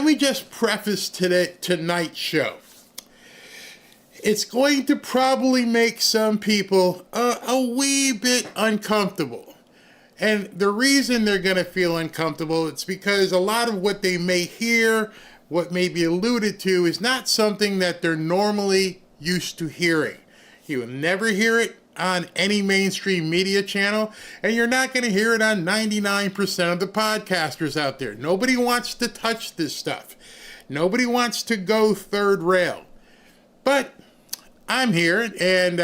Let me just preface tonight's show. It's going to probably make some people a wee bit uncomfortable. And the reason they're going to feel uncomfortable, it's because a lot of what they may hear, what may be alluded to, is not something that they're normally used to hearing. You will never hear it on any mainstream media channel, and you're not going to hear it on 99% of the podcasters out there. Nobody wants to touch this stuff. Nobody wants to go third rail. But I'm here, and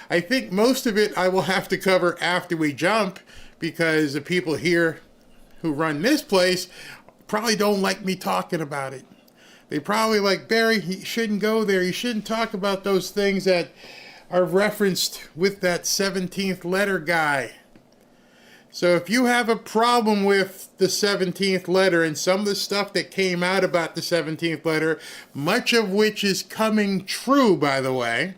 I think most of it I will have to cover after we jump, because the people here who run this place probably don't like me talking about it. They probably like, Barry, you shouldn't go there. You shouldn't talk about those things that are referenced with that 17th letter guy. So if you have a problem with the 17th letter and some of the stuff that came out about the 17th letter, much of which is coming true, by the way,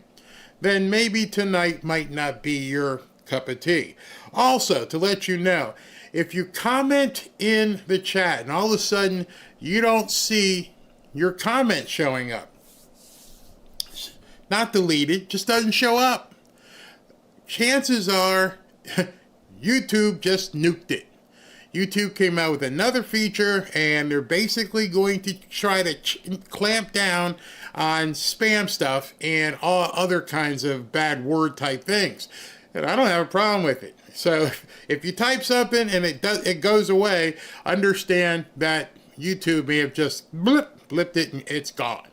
then maybe tonight might not be your cup of tea. Also, to let you know, if you comment in the chat and all of a sudden you don't see your comment showing up, not deleted, just doesn't show up, chances are YouTube just nuked it. YouTube came out with another feature, and they're basically going to try to clamp down on spam stuff and all other kinds of bad word type things. And I don't have a problem with it. So if you type something and it goes away, understand that YouTube may have just blipped it and it's gone.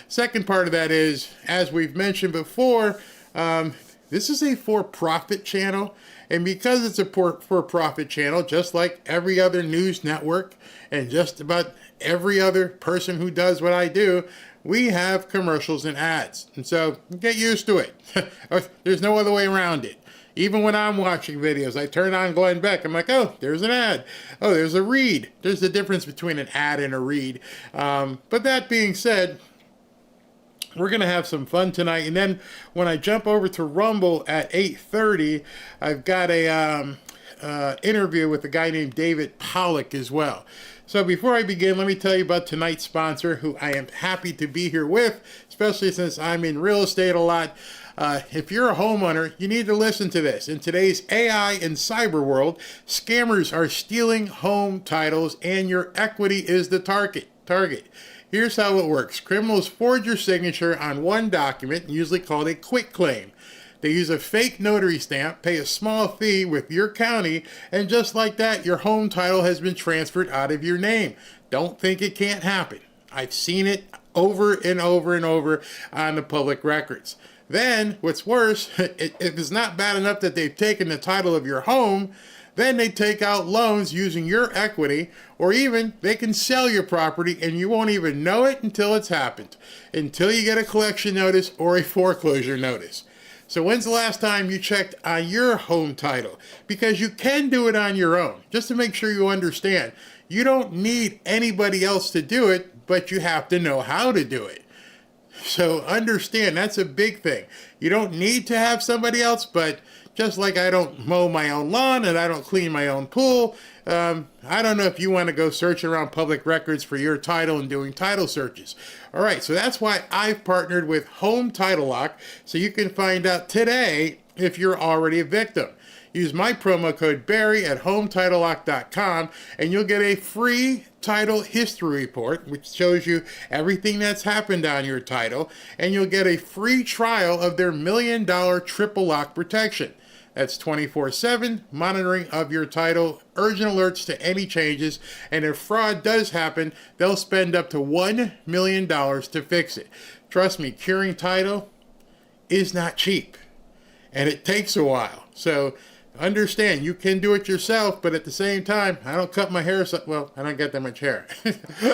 Second part of that is, as we've mentioned before, this is a for-profit channel. And because it's a for-profit channel, just like every other news network and just about every other person who does what I do, we have commercials and ads. And so get used to it. There's no other way around it. Even when I'm watching videos, I turn on Glenn Beck. I'm like, oh, there's an ad. Oh, there's a read. There's the difference between an ad and a read. But that being said, we're going to have some fun tonight. And then when I jump over to Rumble at 8:30, I've got a interview with a guy named David Pollock as well. So before I begin, let me tell you about tonight's sponsor, who I am happy to be here with, especially since I'm in real estate a lot. If you're a homeowner, you need to listen to this. In today's AI and cyber world, scammers are stealing home titles, and your equity is the target. Here's how it works. Criminals forge your signature on one document, usually called a quitclaim. They use a fake notary stamp, pay a small fee with your county, and just like that, your home title has been transferred out of your name. Don't think it can't happen. I've seen it over and over and over on the public records. Then, what's worse, if it's not bad enough that they've taken the title of your home, then they take out loans using your equity, or even they can sell your property and you won't even know it until it's happened, until you get a collection notice or a foreclosure notice. So when's the last time you checked on your home title? Because you can do it on your own. Just to make sure you understand, you don't need anybody else to do it, but you have to know how to do it. So understand, that's a big thing. You don't need to have somebody else, but just like I don't mow my own lawn and I don't clean my own pool, I don't know if you want to go searching around public records for your title and doing title searches. All right, so that's why I've partnered with Home Title Lock, so you can find out today if you're already a victim. Use my promo code Barry at HomeTitleLock.com, and you'll get a free title history report, which shows you everything that's happened on your title, and you'll get a free trial of their $1 million triple lock protection. That's 24/7 monitoring of your title, urgent alerts to any changes, and if fraud does happen, they'll spend up to $1 million to fix it. Trust me, curing title is not cheap, and it takes a while. So understand, you can do it yourself, but at the same time, I don't cut my hair, well, I don't get that much hair.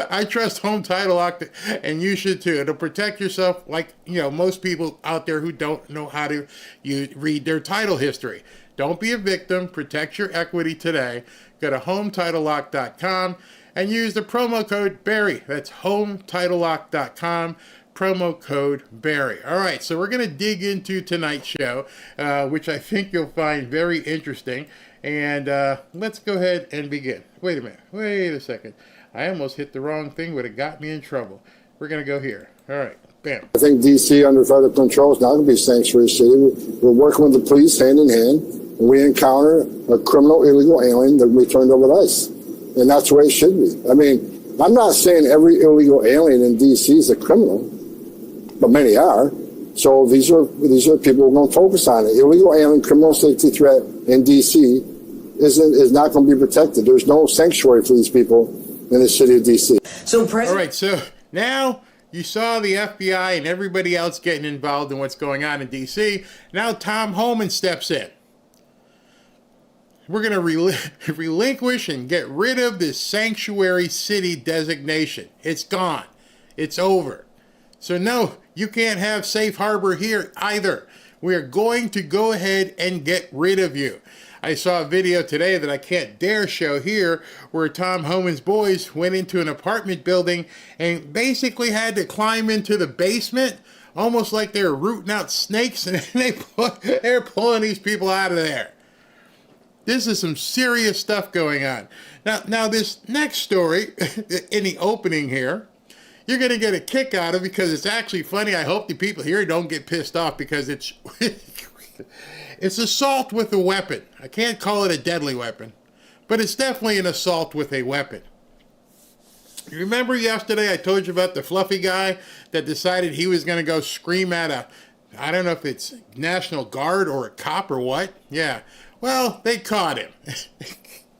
I trust Home Title Lock, and you should too. It'll protect yourself like, most people out there who don't know how to read their title history. Don't be a victim. Protect your equity today. Go to HomeTitleLock.com and use the promo code Barry. That's HomeTitleLock.com. Promo code Barry. All right, so we're going to dig into tonight's show, which I think you'll find very interesting. And let's go ahead and begin. Wait a minute. Wait a second. I almost hit the wrong thing, but it got me in trouble. We're going to go here. All right. Bam. I think D.C. under federal control is not going to be a sanctuary city. We're working with the police hand in hand. When we encounter a criminal illegal alien, they're going to be turned over to us. And that's the way it should be. I mean, I'm not saying every illegal alien in D.C. is a criminal, but many are. So these are people we're going to focus on. An illegal alien criminal safety threat in D.C. is not going to be protected. There's no sanctuary for these people in the city of D.C. So, all right, so now you saw the FBI and everybody else getting involved in what's going on in D.C. Now Tom Homan steps in. We're going to relinquish and get rid of this sanctuary city designation. It's gone. It's over. So no, you can't have safe harbor here either. We are going to go ahead and get rid of you. I saw a video today that I can't dare show here where Tom Homan's boys went into an apartment building and basically had to climb into the basement, almost like they were rooting out snakes, and they're pulling these people out of there. This is some serious stuff going on. Now this next story in the opening here, you're going to get a kick out of because it's actually funny. I hope the people here don't get pissed off because it's assault with a weapon. I can't call it a deadly weapon, but it's definitely an assault with a weapon. You remember yesterday I told you about the fluffy guy that decided he was going to go scream at I don't know if it's National Guard or a cop or what. Yeah. Well, they caught him.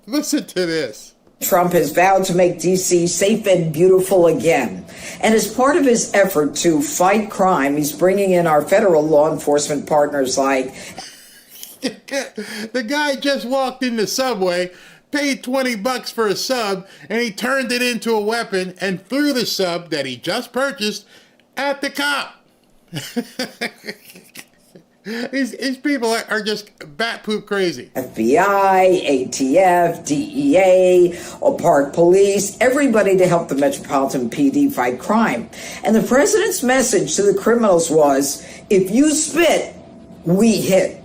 Listen to this. Trump has vowed to make D.C. safe and beautiful again. And as part of his effort to fight crime, he's bringing in our federal law enforcement partners like... The guy just walked in the subway, paid $20 for a sub, and he turned it into a weapon and threw the sub that he just purchased at the cop. These people are just bat poop crazy. FBI, ATF, DEA, Park Police, everybody to help the Metropolitan PD fight crime. And the president's message to the criminals was, if you spit, we hit.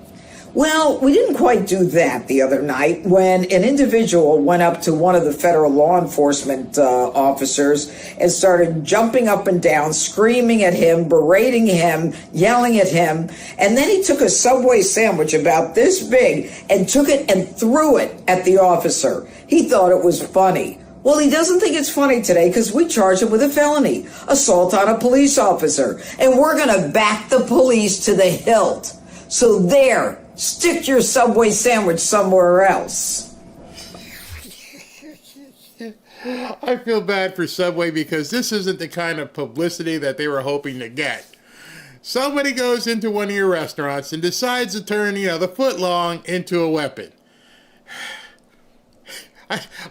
Well, we didn't quite do that the other night when an individual went up to one of the federal law enforcement officers and started jumping up and down, screaming at him, berating him, yelling at him. And then he took a Subway sandwich about this big and took it and threw it at the officer. He thought it was funny. Well, he doesn't think it's funny today because we charged him with a felony, assault on a police officer. And we're going to back the police to the hilt. So there. Stick your Subway sandwich somewhere else. I feel bad for Subway because this isn't the kind of publicity that they were hoping to get. Somebody goes into one of your restaurants and decides to turn, the footlong into a weapon.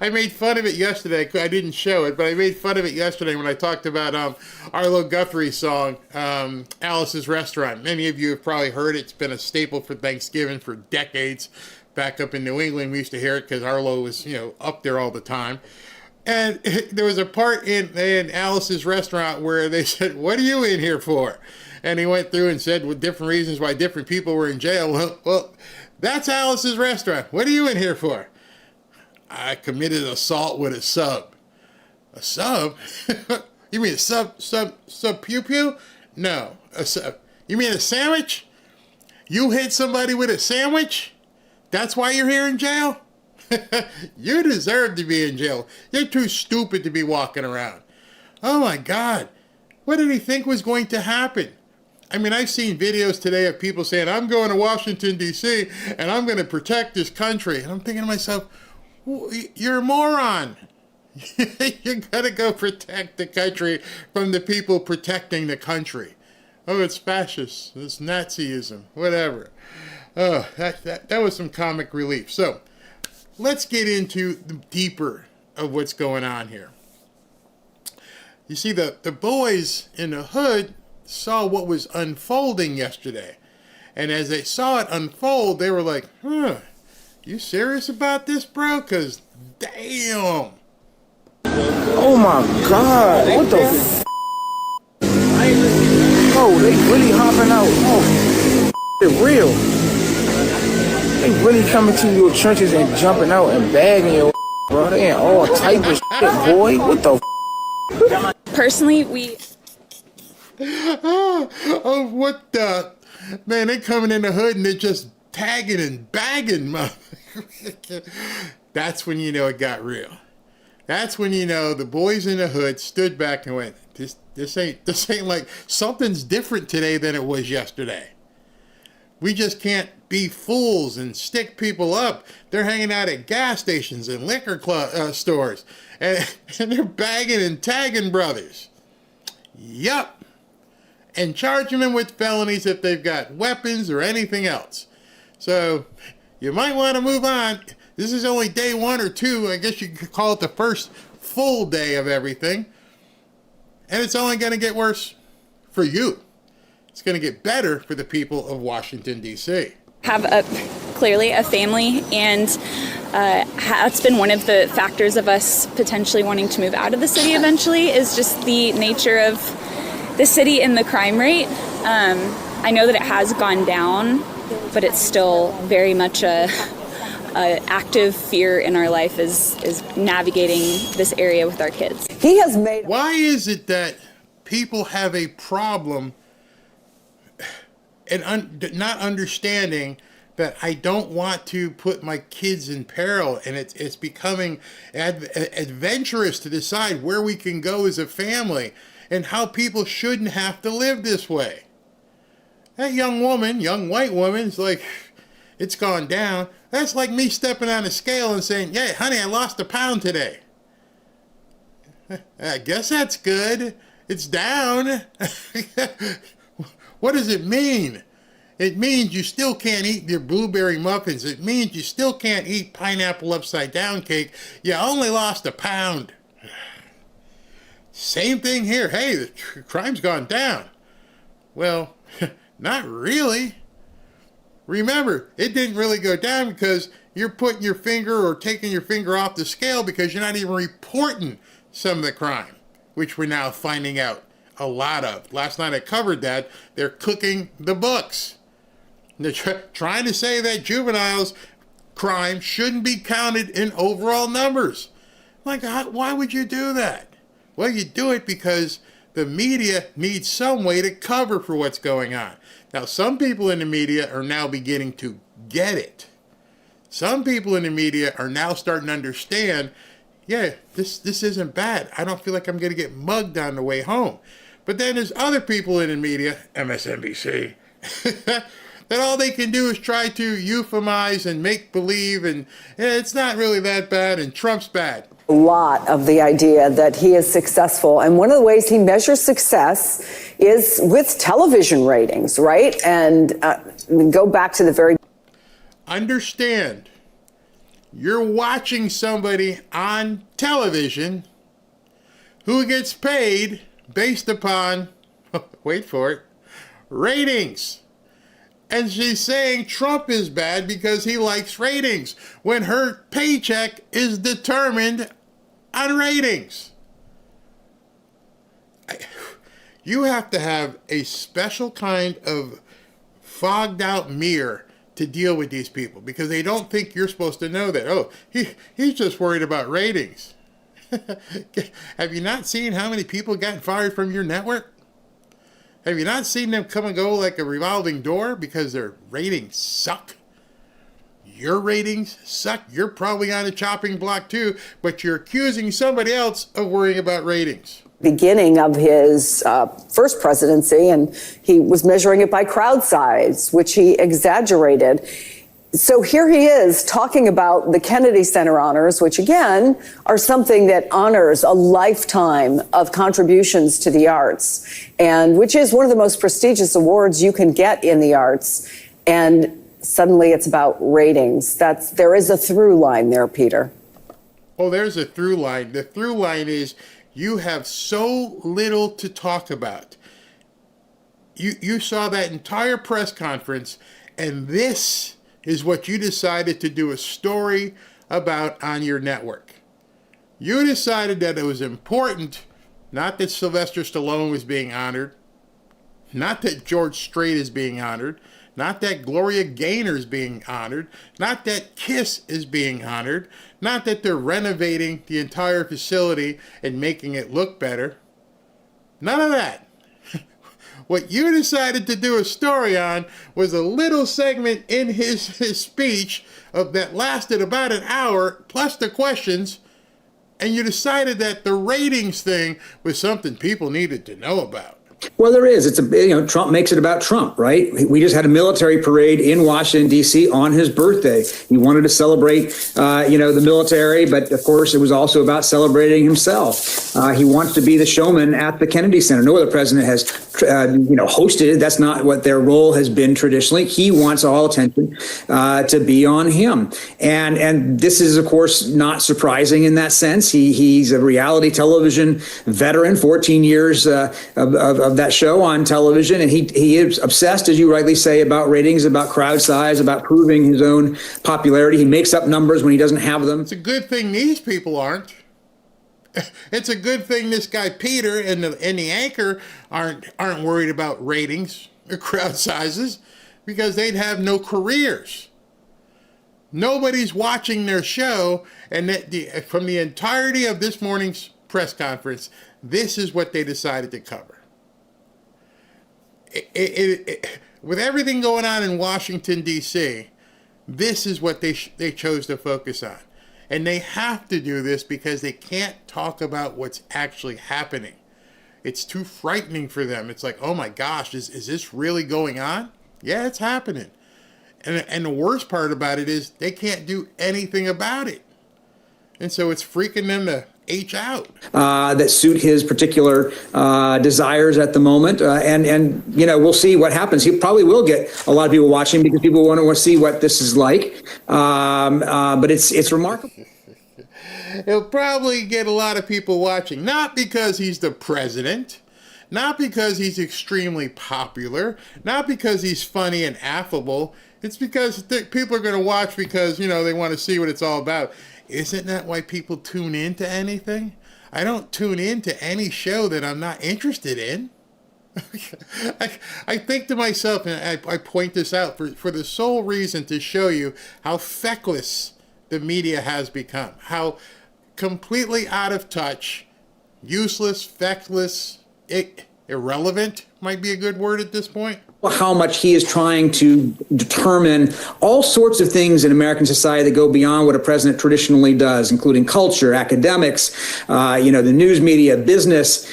I made fun of it yesterday. I didn't show it, but I made fun of it yesterday when I talked about Arlo Guthrie's song, Alice's Restaurant. Many of you have probably heard it. It's been a staple for Thanksgiving for decades. Back up in New England, we used to hear it because Arlo was, up there all the time. And there was a part in Alice's Restaurant where they said, "What are you in here for?" And he went through and said with different reasons why different people were in jail. Well, that's Alice's Restaurant. What are you in here for? I committed assault with a sub. A sub? You mean a sub pew pew? No, a sub. You mean a sandwich? You hit somebody with a sandwich? That's why you're here in jail? You deserve to be in jail. You're too stupid to be walking around. Oh my God. What did he think was going to happen? I mean, I've seen videos today of people saying, I'm going to Washington, D.C., and I'm going to protect this country. And I'm thinking to myself, you're a moron. You gotta go protect the country from the people protecting the country. Oh, it's fascist. It's Nazism. Whatever. Oh, that was some comic relief. So, let's get into the deeper of what's going on here. You see, the boys in the hood saw what was unfolding yesterday. And as they saw it unfold, they were like, you serious about this, bro? Because, damn. Oh my God. What the f***? Oh, they really hopping out. Oh, they're real. They really coming to your trenches and jumping out and bagging your bro. They ain't all type of shit, boy. What the Personally, we... Oh, what the? Man, they coming in the hood and they're just tagging and bagging, motherfucker. That's when you know it got real. That's when you know the boys in the hood stood back and went, this ain't like, something's different today than it was yesterday. We just can't be fools and stick people up. They're hanging out at gas stations and liquor stores, and they're bagging and tagging brothers. Yup. And charging them with felonies if they've got weapons or anything else. So you might want to move on. This is only day 1 or 2. I guess you could call it the first full day of everything. And it's only going to get worse for you. It's going to get better for the people of Washington, D.C. Have clearly a family, and that's been one of the factors of us potentially wanting to move out of the city eventually, is just the nature of the city and the crime rate. I know that it has gone down, but it's still very much a active fear in our life is navigating this area with our kids. He has made... Why is it that people have a problem and not understanding that I don't want to put my kids in peril, and it's becoming adventurous to decide where we can go as a family and how people shouldn't have to live this way? That young white woman, is like, it's gone down. That's like me stepping on a scale and saying, yeah, honey, I lost a pound today. I guess that's good. It's down. What does it mean? It means you still can't eat your blueberry muffins. It means you still can't eat pineapple upside down cake. You only lost a pound. Same thing here. Hey, the crime's gone down. Well, not really. Remember, it didn't really go down because you're putting your finger or taking your finger off the scale because you're not even reporting some of the crime, which we're now finding out a lot of. Last night I covered that. They're cooking the books. They're trying to say that juveniles' crime shouldn't be counted in overall numbers. Like, why would you do that? Well, you do it because the media needs some way to cover for what's going on. Now, some people in the media are now beginning to get it. Some people in the media are now starting to understand, yeah, this isn't bad. I don't feel like I'm going to get mugged on the way home. But then there's other people in the media, MSNBC, that all they can do is try to euphemize and make believe, and it's not really that bad, and Trump's bad. A lot of the idea that he is successful, and one of the ways he measures success is with television ratings, right? And go back to the very... Understand, you're watching somebody on television who gets paid based upon, wait for it, ratings. And she's saying Trump is bad because he likes ratings, when her paycheck is determined on ratings. You have to have a special kind of fogged out mirror to deal with these people, because they don't think you're supposed to know that. Oh, he's just worried about ratings. Have you not seen how many people got fired from your network? Have you not seen them come and go like a revolving door because their ratings suck? Your ratings suck. You're probably on a chopping block too, but you're accusing somebody else of worrying about ratings. Beginning of his first presidency, and he was measuring it by crowd size, which he exaggerated. So here he is talking about the Kennedy Center honors, which again are something that honors a lifetime of contributions to the arts, and which is one of the most prestigious awards you can get in the arts. And suddenly it's about ratings. There is a through line there, Peter. Oh, there's a through line. The through line is you have so little to talk about. You saw that entire press conference, and this is what you decided to do a story about on your network. You decided that it was important, not that Sylvester Stallone was being honored, not that George Strait is being honored, Not that Gloria Gaynor's being honored. Not that Kiss is being honored. Not that they're renovating the entire facility and making it look better. None of that. What you decided to do a story on was a little segment in his speech that lasted about an hour, plus the questions, and you decided that the ratings thing was something people needed to know about. Well, there is. Trump makes it about Trump, right? We just had a military parade in Washington, D.C. on his birthday. He wanted to celebrate, the military, but of course it was also about celebrating himself. He wants to be the showman at the Kennedy Center. No other president has, hosted it. That's not what their role has been traditionally. He wants all attention to be on him. And this is, of course, not surprising in that sense. He's a reality television veteran, 14 years of that show on television, and he is obsessed, as you rightly say, about ratings, about crowd size, about proving his own popularity. He makes up numbers when he doesn't have them. It's a good thing these people aren't. It's a good thing this guy Peter and the anchor aren't worried about ratings or crowd sizes, because they'd have no careers. Nobody's watching their show, and from the entirety of this morning's press conference, this is what they decided to cover. With everything going on in Washington, D.C., this is what they chose to focus on. And they have to do this because they can't talk about what's actually happening. It's too frightening for them. It's like, oh my gosh, is this really going on? Yeah, it's happening. And the worst part about it is they can't do anything about it. And so it's freaking them to H out. That suit his particular desires at the moment. And we'll see what happens. He probably will get a lot of people watching because people want to see what this is like. But it's remarkable. He'll probably get a lot of people watching, not because he's the president, not because he's extremely popular, not because he's funny and affable. It's because people are going to watch because, they want to see what it's all about. Isn't that why people tune into anything? I don't tune into any show that I'm not interested in. I think to myself, and I point this out for the sole reason to show you how feckless the media has become, how completely out of touch, useless, feckless, irrelevant might be a good word at this point. How much he is trying to determine all sorts of things in American society that go beyond what a president traditionally does, including culture, academics, the news media, business.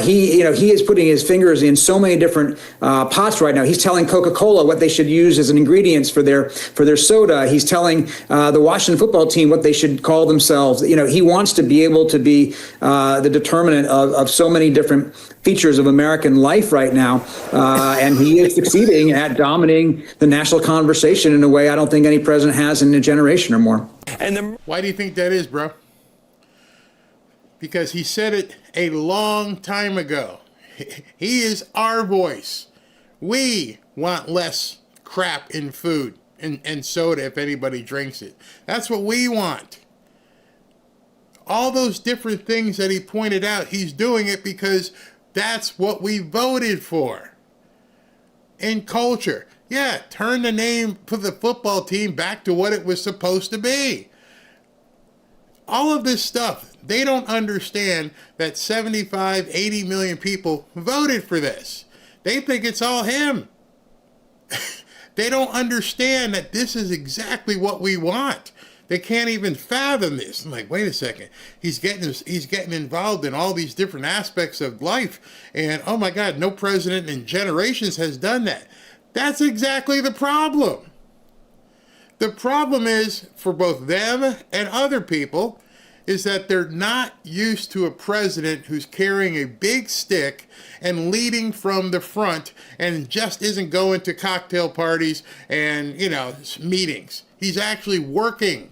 He is putting his fingers in so many different pots right now. He's telling Coca-Cola what they should use as an ingredients for their soda. He's telling the Washington football team what they should call themselves. He wants to be able to be the determinant of so many different features of American life right now, and he is succeeding at dominating the national conversation in a way I don't think any president has in a generation or more. Why do you think that is, bro? Because he said it a long time ago. He is our voice. We want less crap in food and soda if anybody drinks it. That's what we want. All those different things that he pointed out, he's doing it because that's what we voted for. In culture, turn the name for the football team back to what it was supposed to be. All of this stuff, they don't understand that 75, 80 million people voted for this. They think it's all him. They don't understand that this is exactly what we want. They can't even fathom this. I'm like, wait a second. He's getting involved in all these different aspects of life. And oh my God, no president in generations has done that. That's exactly the problem. The problem is, for both them and other people, is that they're not used to a president who's carrying a big stick and leading from the front and just isn't going to cocktail parties and, meetings. He's actually working.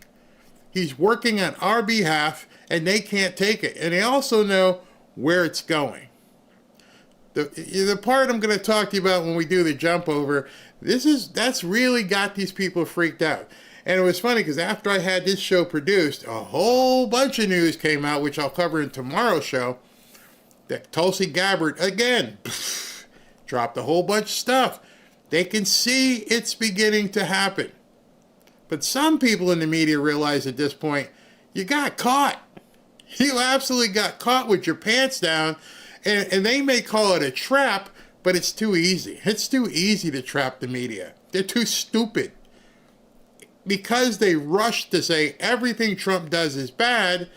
He's working on our behalf, and they can't take it. And they also know where it's going. The part I'm going to talk to you about when we do the jump over, that's really got these people freaked out. And it was funny because after I had this show produced, a whole bunch of news came out, which I'll cover in tomorrow's show, that Tulsi Gabbard, again, dropped a whole bunch of stuff. They can see it's beginning to happen. But some people in the media realize at this point, you got caught. You absolutely got caught with your pants down. And they may call it a trap, but it's too easy. It's too easy to trap the media. They're too stupid. Because they rush to say everything Trump does is bad,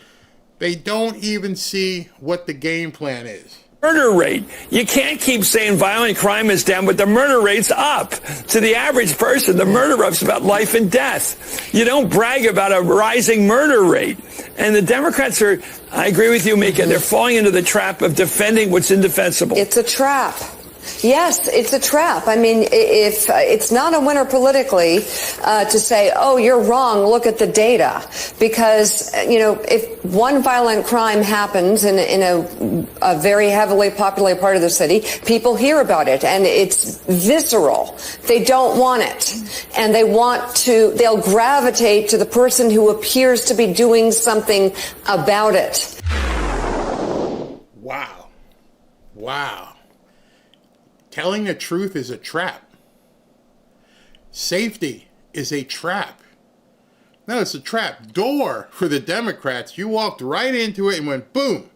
they don't even see what the game plan is. Murder rate. You can't keep saying violent crime is down, but the murder rate's up. To the average person, the murder rate's about life and death. You don't brag about a rising murder rate. And the Democrats are, I agree with you, Mika, they're falling into the trap of defending what's indefensible. It's a trap. Yes, it's a trap. I mean, if it's not a winner politically to say, oh, you're wrong, look at the data. Because, if one violent crime happens in a very heavily populated part of the city, people hear about it and it's visceral. They don't want it. And they'll gravitate to the person who appears to be doing something about it. Wow. Wow. Telling the truth is a trap. Safety is a trap. No, it's a trap door for the Democrats. You walked right into it and went boom.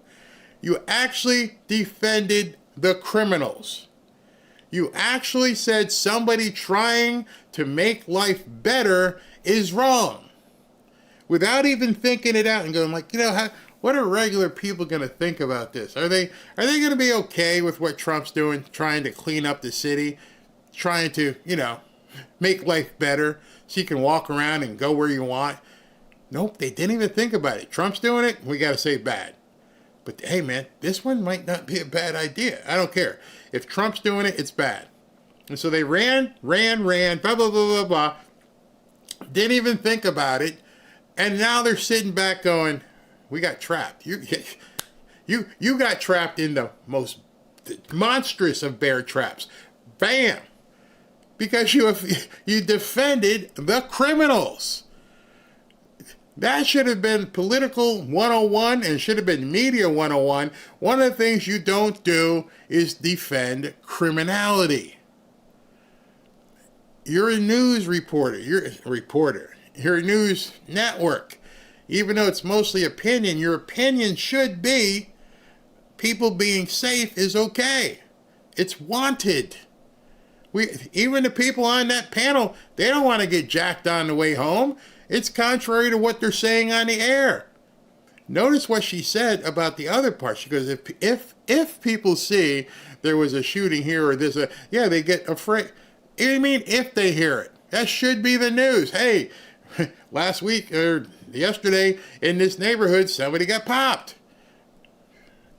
You actually defended the criminals. You actually said somebody trying to make life better is wrong. Without even thinking it out and going like, what are regular people going to think about this? Are they going to be okay with what Trump's doing, trying to clean up the city, trying to, make life better so you can walk around and go where you want? Nope, they didn't even think about it. Trump's doing it, we got to say bad. But hey, man, this one might not be a bad idea. I don't care. If Trump's doing it, it's bad. And so they ran, blah, blah, blah, blah, blah. Didn't even think about it. And now they're sitting back going, we got trapped. You got trapped in the most monstrous of bear traps. Bam! Because you defended the criminals. That should have been political 101 and should have been media 101. One of the things you don't do is defend criminality. You're a news reporter. You're a news network. Even though it's mostly opinion, your opinion should be people being safe is okay. It's wanted. Even the people on that panel, they don't want to get jacked on the way home. It's contrary to what they're saying on the air. Notice what she said about the other part. She goes, if people see there was a shooting here or this, they get afraid. I mean, if they hear it, that should be the news. Hey, last week or yesterday in this neighborhood, somebody got popped.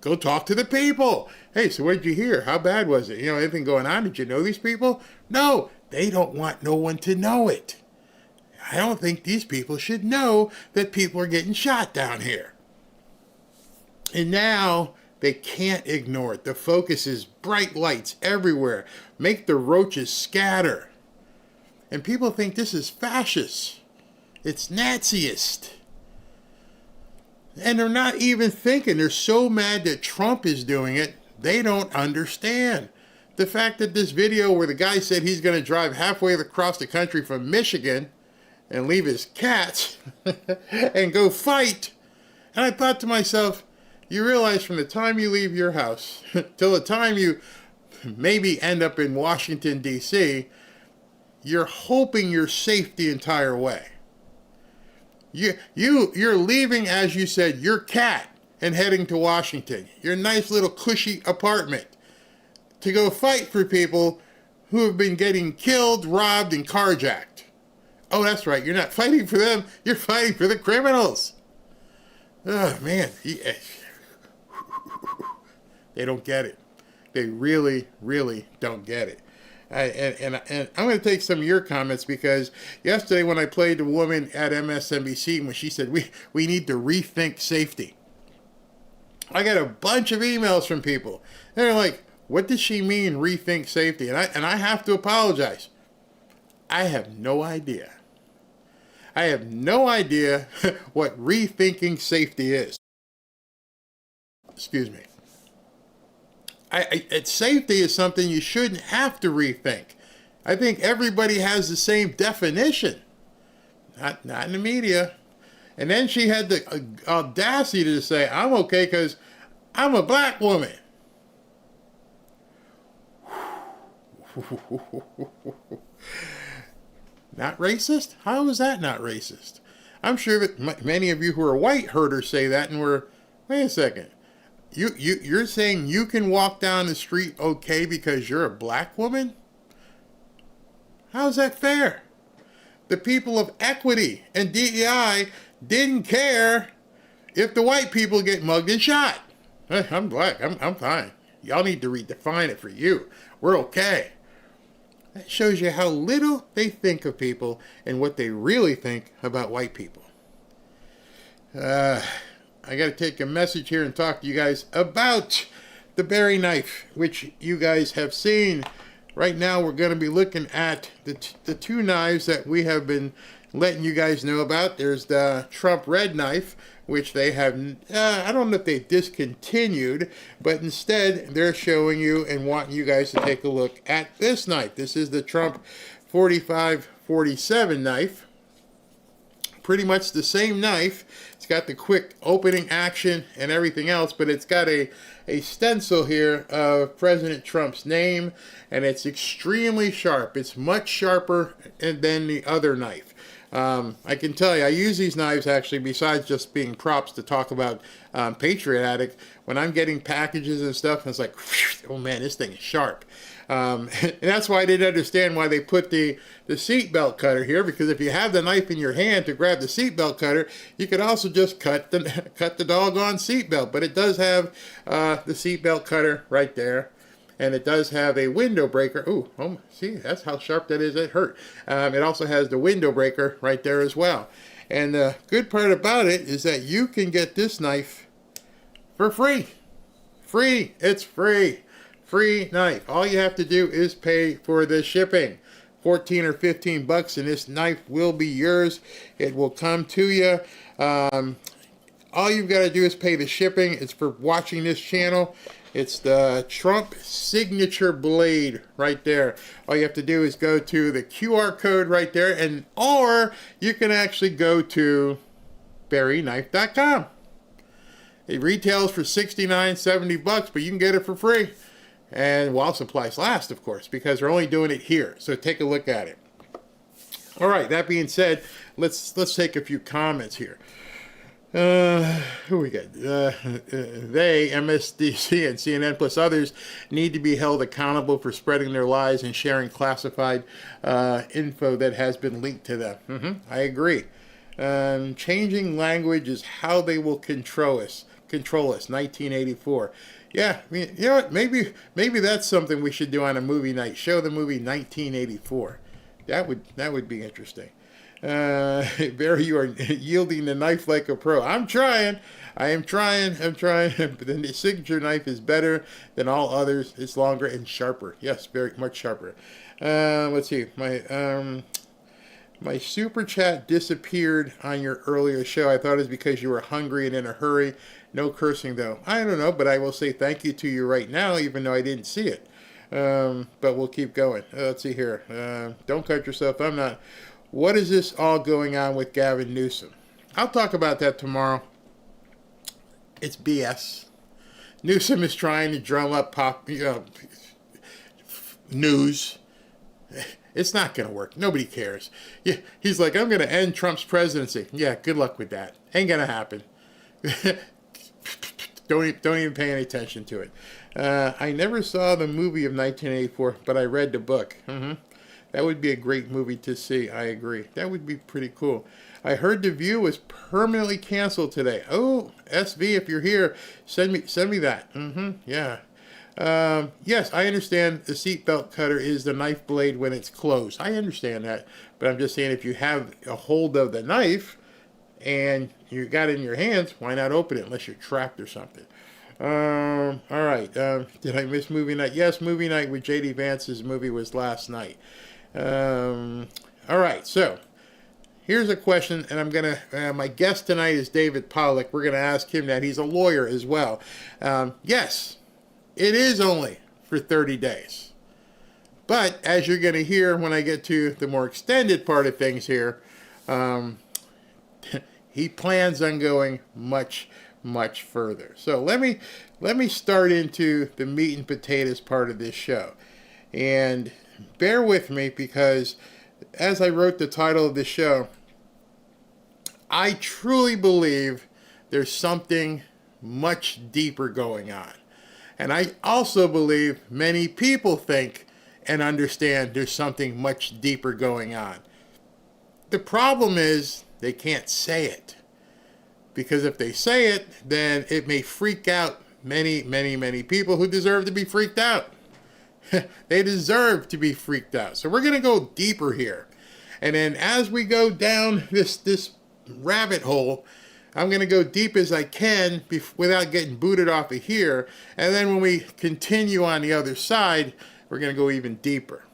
Go talk to the people. Hey, so what did you hear? How bad was it? Anything going on? Did you know these people? No, they don't want no one to know it. I don't think these people should know that people are getting shot down here. And now they can't ignore it. The focus is bright lights everywhere. Make the roaches scatter. And people think this is fascist. It's Naziist. And they're not even thinking. They're so mad that Trump is doing it, they don't understand. The fact that this video where the guy said he's going to drive halfway across the country from Michigan and leave his cats and go fight. And I thought to myself, you realize from the time you leave your house till the time you maybe end up in Washington, D.C., you're hoping you're safe the entire way. You're leaving, as you said, your cat and heading to Washington, your nice little cushy apartment, to go fight for people who have been getting killed, robbed, and carjacked. Oh, that's right. You're not fighting for them. You're fighting for the criminals. Oh, man. They don't get it. They really, really don't get it. And I'm going to take some of your comments, because yesterday when I played the woman at MSNBC, when she said we need to rethink safety, I got a bunch of emails from people. They're like, what does she mean, rethink safety? And I have to apologize. I have no idea. I have no idea what rethinking safety is. Excuse me. Safety is something you shouldn't have to rethink. I think everybody has the same definition. Not in the media. And then she had the audacity to say, I'm okay because I'm a black woman. Not racist? How is that not racist? I'm sure that many of you who are white heard her say that and were, wait a second. You're saying you can walk down the street okay because you're a black woman? How's that fair? The people of equity and DEI didn't care if the white people get mugged and shot. I'm black. I'm fine. Y'all need to redefine it for you. We're okay. That shows you how little they think of people and what they really think about white people. I got to take a message here and talk to you guys about the Berry knife, which you guys have seen. Right now, we're going to be looking at the two knives that we have been letting you guys know about. There's the Trump red knife, which they have, I don't know if they discontinued, but instead they're showing you and wanting you guys to take a look at this knife. This is the Trump 45-47 knife. Pretty much the same knife. It's got the quick opening action and everything else, but it's got a stencil here of President Trump's name, and it's extremely sharp. It's much sharper than the other knife. I can tell you, I use these knives actually, besides just being props, to talk about Patriot Addict. When I'm getting packages and stuff, and it's like, oh man, this thing is sharp. And that's why I didn't understand why they put the seatbelt cutter here, because if you have the knife in your hand to grab the seatbelt cutter, you could also just cut the doggone seatbelt. But it does have the seatbelt cutter right there. And it does have a window breaker. Ooh, oh, see, that's how sharp that is. It hurt. It also has the window breaker right there as well. And the good part about it is that you can get this knife for free. Free. It's free. Free knife. All you have to do is pay for the shipping. 14 or 15 bucks, and this knife will be yours. It will come to you. All you've got to do is pay the shipping. It's for watching this channel. It's the Trump signature blade right there. All you have to do is go to the QR code right there, or you can actually go to berryknife.com. It retails for $69, $70, but you can get it for free. And while supplies last, of course, because they're only doing it here. So take a look at it. All right, that being said, let's take a few comments here. Who we got? They, MSDC and CNN plus others, need to be held accountable for spreading their lies and sharing classified info that has been leaked to them. I agree. Changing language is how they will control us. 1984. Yeah, I mean, you know what? Maybe that's something we should do on a movie night. Show the movie 1984. That would be interesting. Barry, you are yielding the knife like a pro. I'm trying. I'm trying. But the signature knife is better than all others. It's longer and sharper. Yes, very much sharper. Let's see. My super chat disappeared on your earlier show. I thought it was because you were hungry and in a hurry. No cursing, though. I don't know, but I will say thank you to you right now, even though I didn't see it. But we'll keep going. Let's see here. Don't cut yourself. I'm not. What is this all going on with Gavin Newsom? I'll talk about that tomorrow. It's BS. Newsom is trying to drum up news. It's not going to work. Nobody cares. Yeah, he's like, I'm going to end Trump's presidency. Yeah, good luck with that. Ain't going to happen. Don't even pay any attention to it. I never saw the movie of 1984, but I read the book. That would be a great movie to see. I agree. That would be pretty cool. I heard The View was permanently canceled today. Oh, SV, if you're here, send me that. Yeah. Yes, I understand the seatbelt cutter is the knife blade when it's closed. I understand that. But I'm just saying, if you have a hold of the knife and you got it in your hands, why not open it unless you're trapped or something? All right. Did I miss movie night? Yes, movie night with J.D. Vance's movie was last night. All right, so here's a question, and I'm going to, my guest tonight is David Pollack. We're going to ask him that. He's a lawyer as well. Yes, it is only for 30 days. But as you're going to hear when I get to the more extended part of things here, he plans on going much, much further. So let me start into the meat and potatoes part of this show. And bear with me, because as I wrote the title of the show, I truly believe there's something much deeper going on. And I also believe many people think and understand there's something much deeper going on. The problem is they can't say it. Because if they say it, then it may freak out many, many, many people who deserve to be freaked out. They deserve to be freaked out. So we're going to go deeper here. And then as we go down this rabbit hole, I'm going to go deep as I can without getting booted off of here. And then when we continue on the other side, we're going to go even deeper.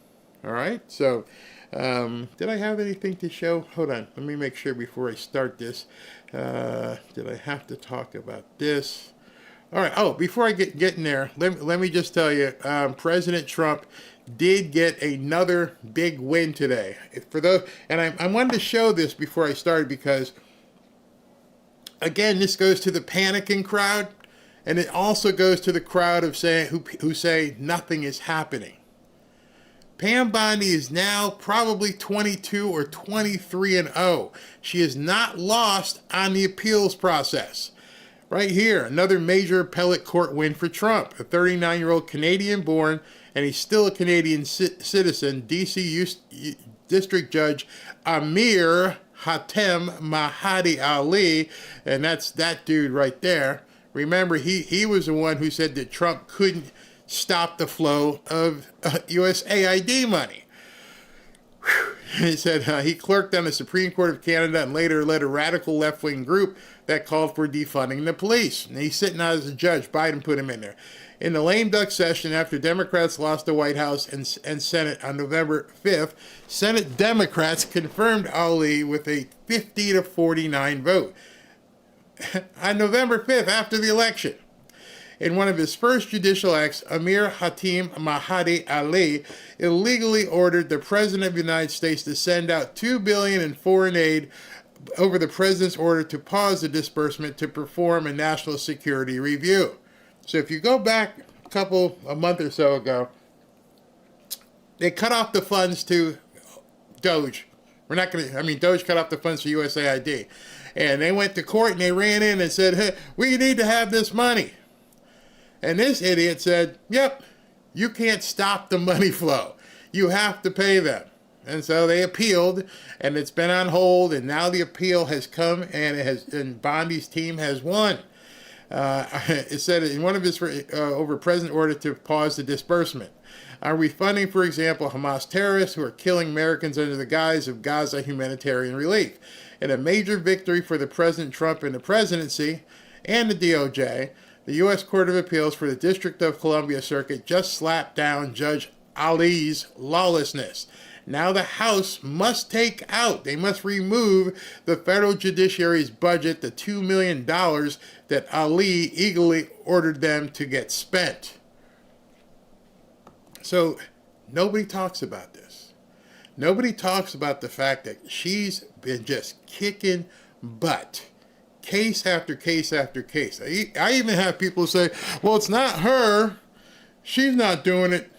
All right? So did I have anything to show? Hold on. Let me make sure before I start this. Did I have to talk about this? All right. Oh, before I get in there, let me just tell you, President Trump did get another big win today. For those, and I wanted to show this before I started because, again, this goes to the panicking crowd, and it also goes to the crowd of who say nothing is happening. Pam Bondi is now probably 22 or 23-0. She has not lost on the appeals process. Right here, another major appellate court win for Trump. A 39-year-old Canadian born, and he's still a Canadian citizen, D.C. District Judge Amir Hatem Mahadi Ali, and that's that dude right there. Remember, he was the one who said that Trump couldn't stop the flow of USAID money. He said he clerked on the Supreme Court of Canada and later led a radical left-wing group that called for defunding the police. And he's sitting out as a judge. Biden put him in there. In the lame duck session after Democrats lost the White House and Senate on November 5th, Senate Democrats confirmed Ali with a 50-49 vote. On November 5th, after the election, in one of his first judicial acts, Amir Hatem Mahadi Ali illegally ordered the President of the United States to send out $2 billion in foreign aid over the President's order to pause the disbursement to perform a national security review. So if you go back a month or so ago, they cut off the funds to Doge. Doge cut off the funds for USAID. And they went to court and they ran in and said, hey, we need to have this money. And this idiot said, yep, you can't stop the money flow. You have to pay them. And so they appealed, and it's been on hold, and now the appeal has come, and Bondi's team has won. It said in one of his over President order to pause the disbursement. Are we funding, for example, Hamas terrorists who are killing Americans under the guise of Gaza humanitarian relief? In a major victory for the President Trump and the presidency and the DOJ, the U.S. Court of Appeals for the District of Columbia Circuit just slapped down Judge Ali's lawlessness. Now the House must they must remove the federal judiciary's budget, the $2 million that Ali eagerly ordered them to get spent. So nobody talks about this. Nobody talks about the fact that she's been just kicking butt. Case after case after case. I even have people say, well, it's not her. She's not doing it.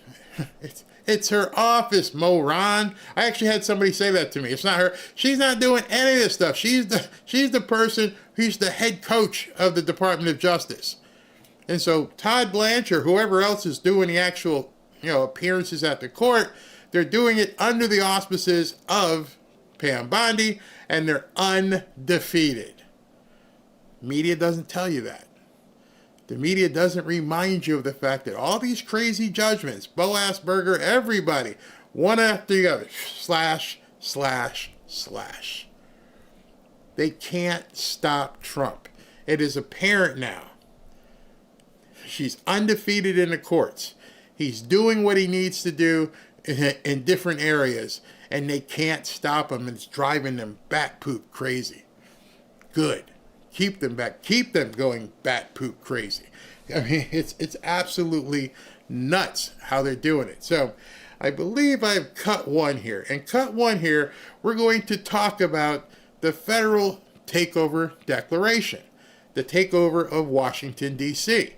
It's her office, moron. I actually had somebody say that to me. It's not her. She's not doing any of this stuff. She's the person who's the head coach of the Department of Justice. And so Todd Blanche or whoever else is doing the actual, appearances at the court, they're doing it under the auspices of Pam Bondi, and they're undefeated. Media doesn't tell you that. The media doesn't remind you of the fact that all these crazy judgments, Bo Asperger, everybody, one after the other, slash. They can't stop Trump. It is apparent now. She's undefeated in the courts. He's doing what he needs to do in different areas, and they can't stop him, and it's driving them bat poop crazy. Good. Keep them back. Keep them going bat poop crazy. I mean, it's absolutely nuts how they're doing it. So I believe I've cut one here. And cut one here, we're going to talk about the federal takeover declaration, the takeover of Washington, D.C.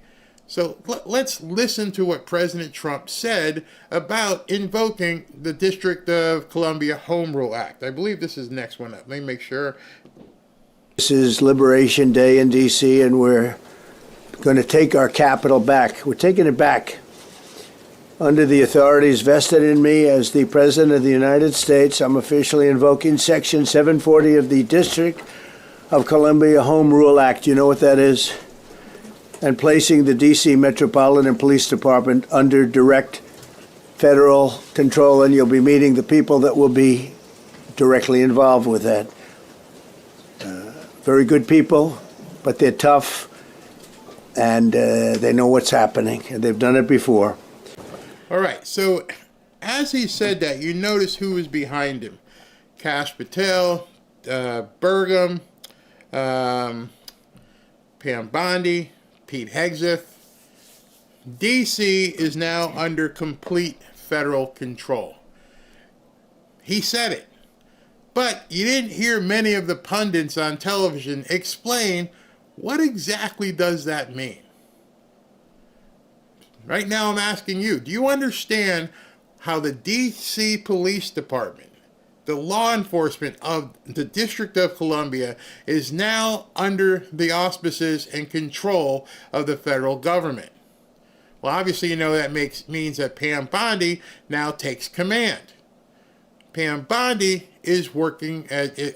So let's listen to what President Trump said about invoking the District of Columbia Home Rule Act. I believe this is the next one up. Let me make sure. This is Liberation Day in D.C., and we're going to take our capital back. We're taking it back. Under the authorities vested in me as the President of the United States, I'm officially invoking Section 740 of the District of Columbia Home Rule Act. You know what that is? And placing the D.C. Metropolitan Police Department under direct federal control, and you'll be meeting the people that will be directly involved with that. Very good people, but they're tough, and they know what's happening, and they've done it before. All right, so as he said that, you notice who was behind him. Kash Patel, Burgum, Pam Bondi, Pete Hegseth. D.C. is now under complete federal control. He said it. But you didn't hear many of the pundits on television explain what exactly does that mean. Right now I'm asking you, do you understand how the D.C. Police Department, the law enforcement of the District of Columbia, is now under the auspices and control of the federal government? Well, obviously you know that means that Pam Bondi now takes command. Pam Bondi is working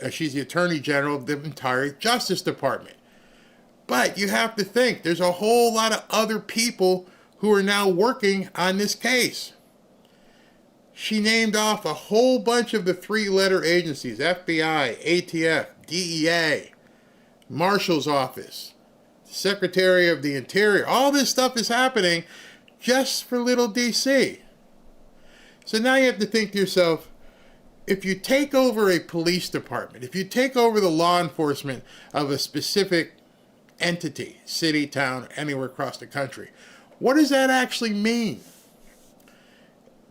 she's the Attorney General of the entire Justice Department. But you have to think, there's a whole lot of other people who are now working on this case. She named off a whole bunch of the three-letter agencies: FBI, ATF, DEA, Marshal's Office, Secretary of the Interior. All this stuff is happening just for little D.C. So now you have to think to yourself, if you take over a police department, if you take over the law enforcement of a specific entity, city, town, anywhere across the country, what does that actually mean?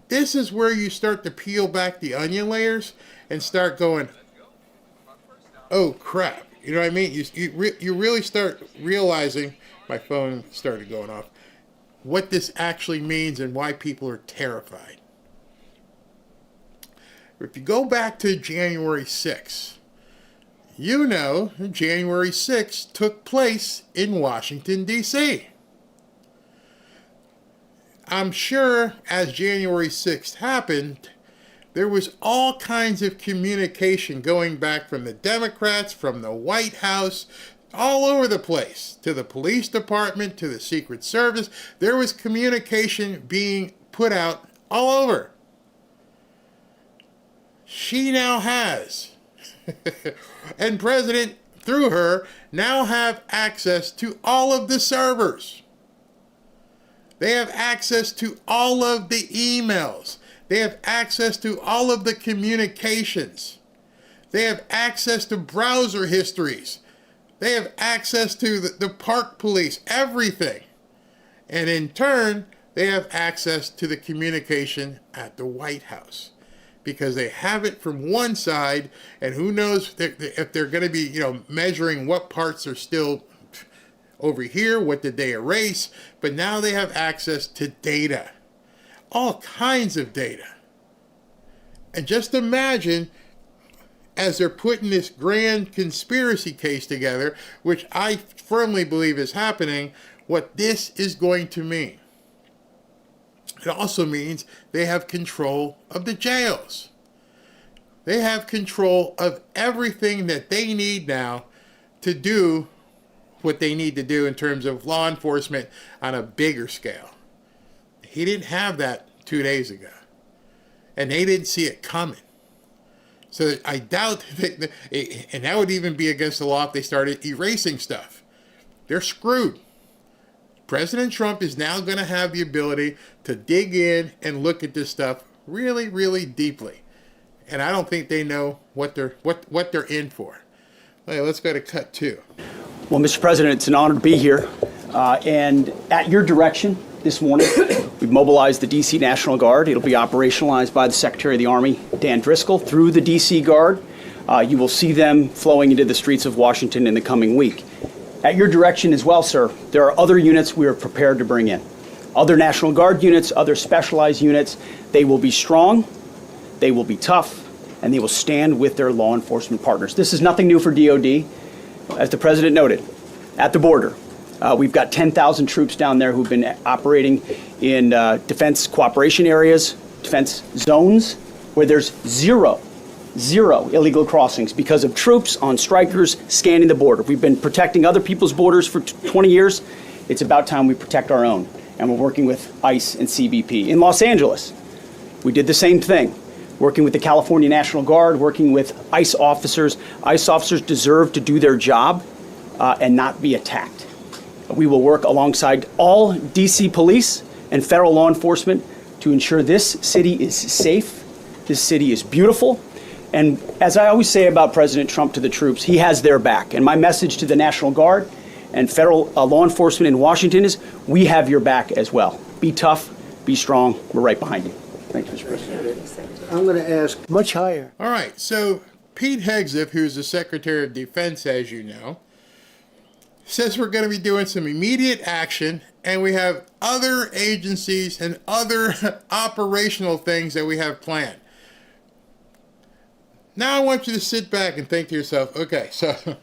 This is where you start to peel back the onion layers and start going, oh crap. You know what I mean? You really start realizing, my phone started going off, what this actually means and why people are terrified. If you go back to January 6th, you know January 6th took place in Washington, D.C. I'm sure as January 6th happened, there was all kinds of communication going back from the Democrats, from the White House, all over the place, to the police department, to the Secret Service. There was communication being put out all over. She now has, and President, through her, now have access to all of the servers. They have access to all of the emails. They have access to all of the communications. They have access to browser histories. They have access to the park police, everything. And in turn, they have access to the communication at the White House, because they have it from one side, and who knows if they're going to be, measuring what parts are still over here, what did they erase, but now they have access to data, all kinds of data. And just imagine, as they're putting this grand conspiracy case together, which I firmly believe is happening, what this is going to mean. It also means they have control of the jails. They have control of everything that they need now to do what they need to do in terms of law enforcement on a bigger scale. He didn't have that 2 days ago, and they didn't see it coming. So I doubt that, and that would even be against the law if they started erasing stuff. They're screwed. President Trump is now going to have the ability to dig in and look at this stuff really, really deeply. And I don't think they know what they're in for. Okay, let's go to cut 2. Well, Mr. President, it's an honor to be here. And at your direction this morning, we We've mobilized the D.C. National Guard. It'll be operationalized by the Secretary of the Army, Dan Driscoll, through the D.C. Guard. You will see them flowing into the streets of Washington in the coming week. At your direction as well, sir, there are other units we are prepared to bring in. Other National Guard units, other specialized units. They will be strong, they will be tough, and they will stand with their law enforcement partners. This is nothing new for DOD. As the President noted, at the border, we've got 10,000 troops down there who've been operating in defense cooperation areas, defense zones, where there's zero illegal crossings because of troops on strikers scanning the border. We've been protecting other people's borders for 20 years. It's about time we protect our own. And we're working with ICE and CBP. In Los Angeles, we did the same thing, working with the California National Guard, working with ICE officers. ICE officers deserve to do their job and not be attacked. We will work alongside all DC police and federal law enforcement to ensure this city is safe, this city is beautiful. And as I always say about President Trump to the troops, he has their back. And my message to the National Guard and federal law enforcement in Washington is we have your back as well. Be tough, be strong, we're right behind you. Thank you, Mr. President. I'm going to ask much higher. All right, so Pete Hegseth, who's the Secretary of Defense, as you know, says we're going to be doing some immediate action, and we have other agencies and other operational things that we have planned. Now I want you to sit back and think to yourself, okay, so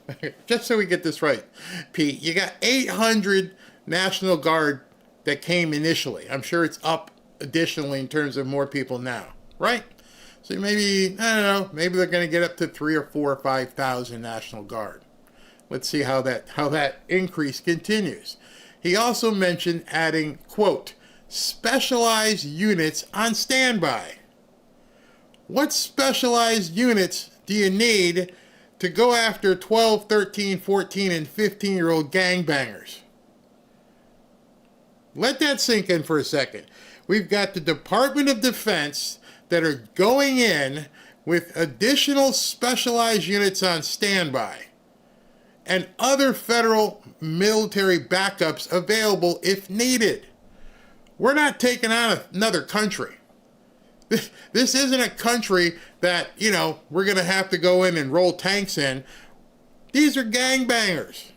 just so we get this right, Pete, you got 800 National Guard that came initially. I'm sure it's up additionally in terms of more people now, right? So maybe, I don't know, maybe they're going to get up to 3,000 or 4,000 or 5,000 National Guard. Let's see how that increase continues. He also mentioned adding, quote, specialized units on standby. What specialized units do you need to go after 12, 13, 14, and 15-year-old gangbangers? Let that sink in for a second. We've got the Department of Defense that are going in with additional specialized units on standby and other federal military backups available if needed. We're not taking on another country. This isn't a country that, we're going to have to go in and roll tanks in. These are gangbangers.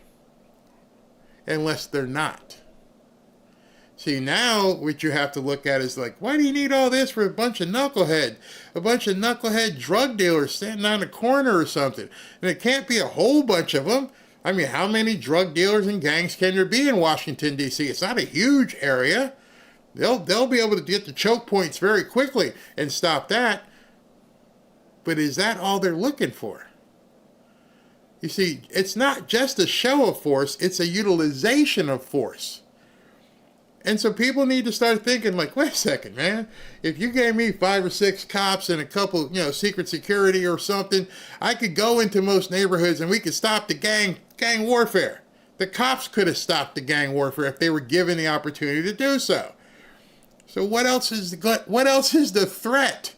Unless they're not. See, now what you have to look at is like, why do you need all this for a bunch of knucklehead drug dealers standing on the corner or something? And it can't be a whole bunch of them. I mean, how many drug dealers and gangs can there be in Washington, D.C.? It's not a huge area. They'll be able to get the choke points very quickly and stop that. But is that all they're looking for? You see, it's not just a show of force, it's a utilization of force. And so people need to start thinking like, wait a second, man. If you gave me 5 or 6 cops and a couple, secret security or something, I could go into most neighborhoods and we could stop the gang warfare. The cops could have stopped the gang warfare if they were given the opportunity to do so. So what else is the threat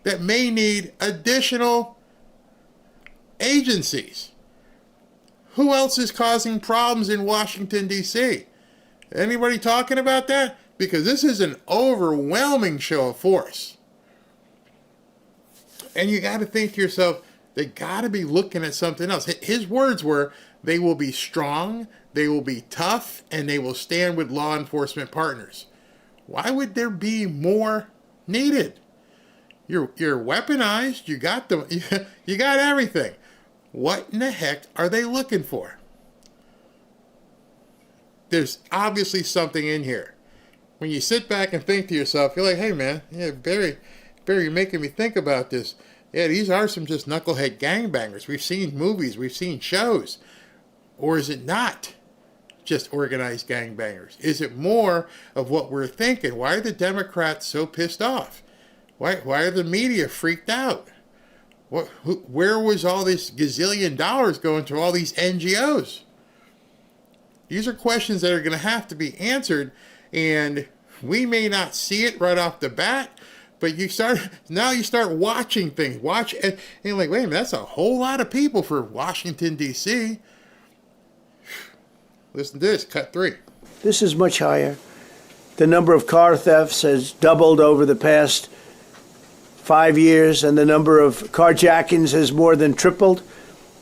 that may need additional agencies? Who else is causing problems in Washington, D.C.? Anybody talking about that? Because this is an overwhelming show of force. And you got to think to yourself, they got to be looking at something else. His words were, they will be strong, they will be tough, and they will stand with law enforcement partners. Why would there be more needed? You're weaponized. You got them. You got everything. What in the heck are they looking for? There's obviously something in here. When you sit back and think to yourself, you're like, hey man, Barry, you're making me think about this. Yeah, these are some just knucklehead gangbangers. We've seen movies, we've seen shows. Or is it not just organized gangbangers? Is it more of what we're thinking? Why are the Democrats so pissed off? Why are the media freaked out? Where was all this gazillion dollars going to all these NGOs? These are questions that are going to have to be answered, and we may not see it right off the bat, but you start watching things. And you're like, wait a minute, that's a whole lot of people for Washington, D.C. Listen to this, cut 3. This is much higher. The number of car thefts has doubled over the past 5 years, and the number of carjackings has more than tripled.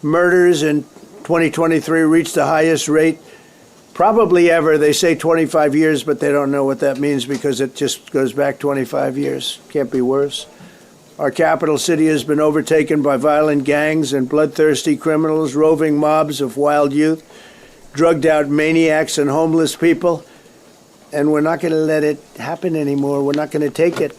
Murders in 2023 reached the highest rate probably ever. They say 25 years, but they don't know what that means because it just goes back 25 years. Can't be worse. Our capital city has been overtaken by violent gangs and bloodthirsty criminals, roving mobs of wild youth, drugged out maniacs and homeless people. And we're not going to let it happen anymore. We're not going to take it.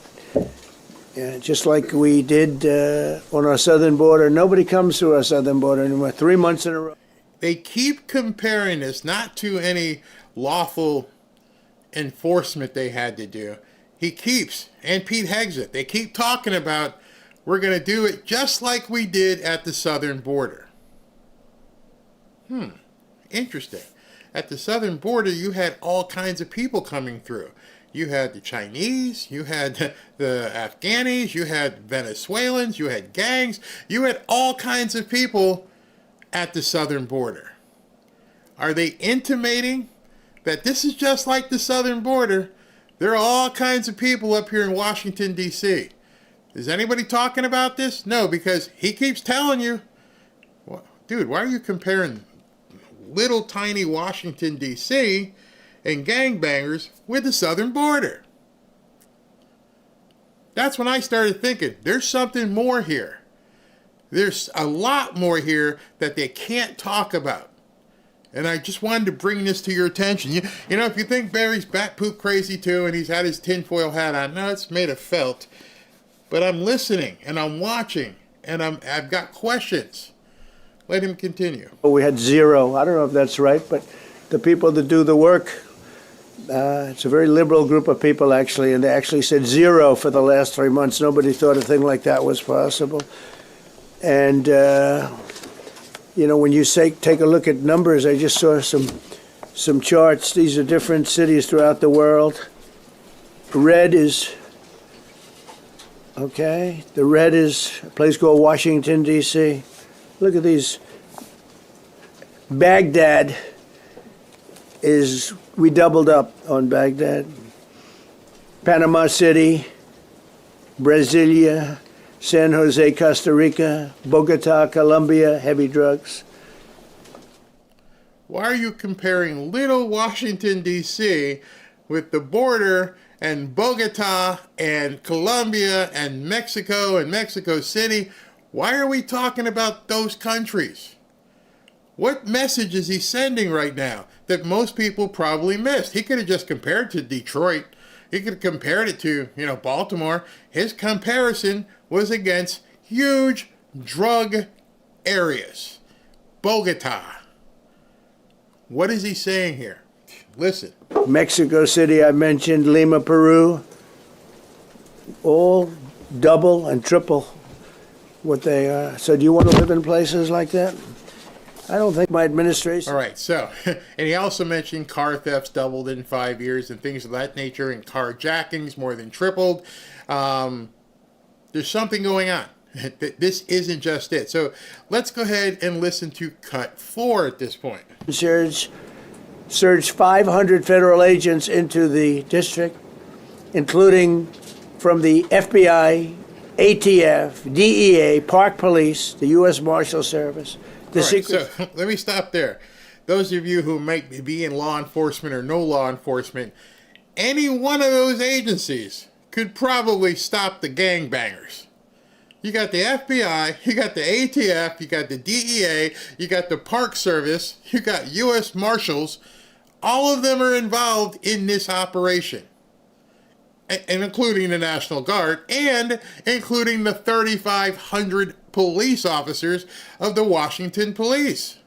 Just like we did on our southern border. Nobody comes through our southern border anymore. 3 months in a row. They keep comparing this not to any lawful enforcement they had to do. He keeps, and Pete Hegseth, they keep talking about we're going to do it just like we did at the southern border. Interesting. At the southern border, you had all kinds of people coming through. You had the Chinese, you had the Afghanis, you had Venezuelans, you had gangs, you had all kinds of people at the southern border. Are they intimating that this is just like the southern border? There are all kinds of people up here in Washington, D.C. Is anybody talking about this? No, because he keeps telling you, well, dude, why are you comparing little tiny Washington, D.C. and gangbangers with the southern border? That's when I started thinking, there's something more here. There's a lot more here that they can't talk about. And I just wanted to bring this to your attention. You know, if you think Barry's bat poop crazy too, and he's had his tinfoil hat on, no, it's made of felt. But I'm listening, and I'm watching, and I've got questions. Let him continue. We had zero. I don't know if that's right, but the people that do the work, it's a very liberal group of people, actually, and they actually said zero for the last 3 months. Nobody thought a thing like that was possible. And, you know, when you say take a look at numbers, I just saw some charts. These are different cities throughout the world. Red is, okay, the red is a place called Washington, D.C. Look at these. Baghdad we doubled up on Baghdad. Panama City, Brasilia, San Jose, Costa Rica, Bogota, Colombia, heavy drugs. Why are you comparing little Washington, D.C. with the border and Bogota and Colombia and Mexico City? Why are we talking about those countries? What message is he sending right now that most people probably missed? He could have just compared to Detroit. He could have compared it to, Baltimore. His comparison was against huge drug areas. Bogota. What is he saying here? Listen. Mexico City, I mentioned, Lima, Peru, all double and triple what they are. So do you want to live in places like that? I don't think my administration... All right, so, and he also mentioned car thefts doubled in 5 years and things of that nature, and carjackings more than tripled. There's something going on. This isn't just it. So let's go ahead and listen to cut 4 at this point. Surged 500 federal agents into the district, including from the FBI, ATF, DEA, Park Police, the U.S. Marshal Service, the Secret... So let me stop there. Those of you who might be in law enforcement or no law enforcement, any one of those agencies could probably stop the gangbangers. You got the FBI, you got the ATF, you got the DEA, you got the Park Service, you got U.S. Marshals. All of them are involved in this operation, and including the National Guard, and including the 3,500 police officers of the Washington Police.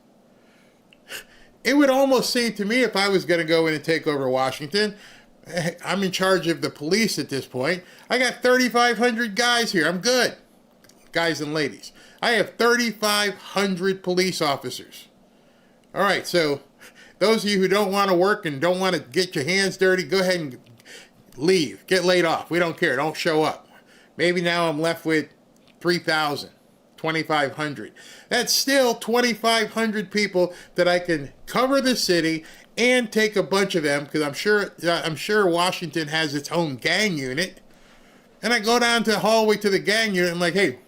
It would almost seem to me, if I was going to go in and take over Washington, I'm in charge of the police at this point. I got 3,500 guys here. I'm good. Guys and ladies. I have 3,500 police officers. All right, so those of you who don't want to work and don't want to get your hands dirty, go ahead and leave. Get laid off. We don't care. Don't show up. Maybe now I'm left with 3,000, 2,500. That's still 2,500 people that I can cover the city and take a bunch of them, because I'm sure Washington has its own gang unit. And I go down to the hallway to the gang unit. I'm like, hey,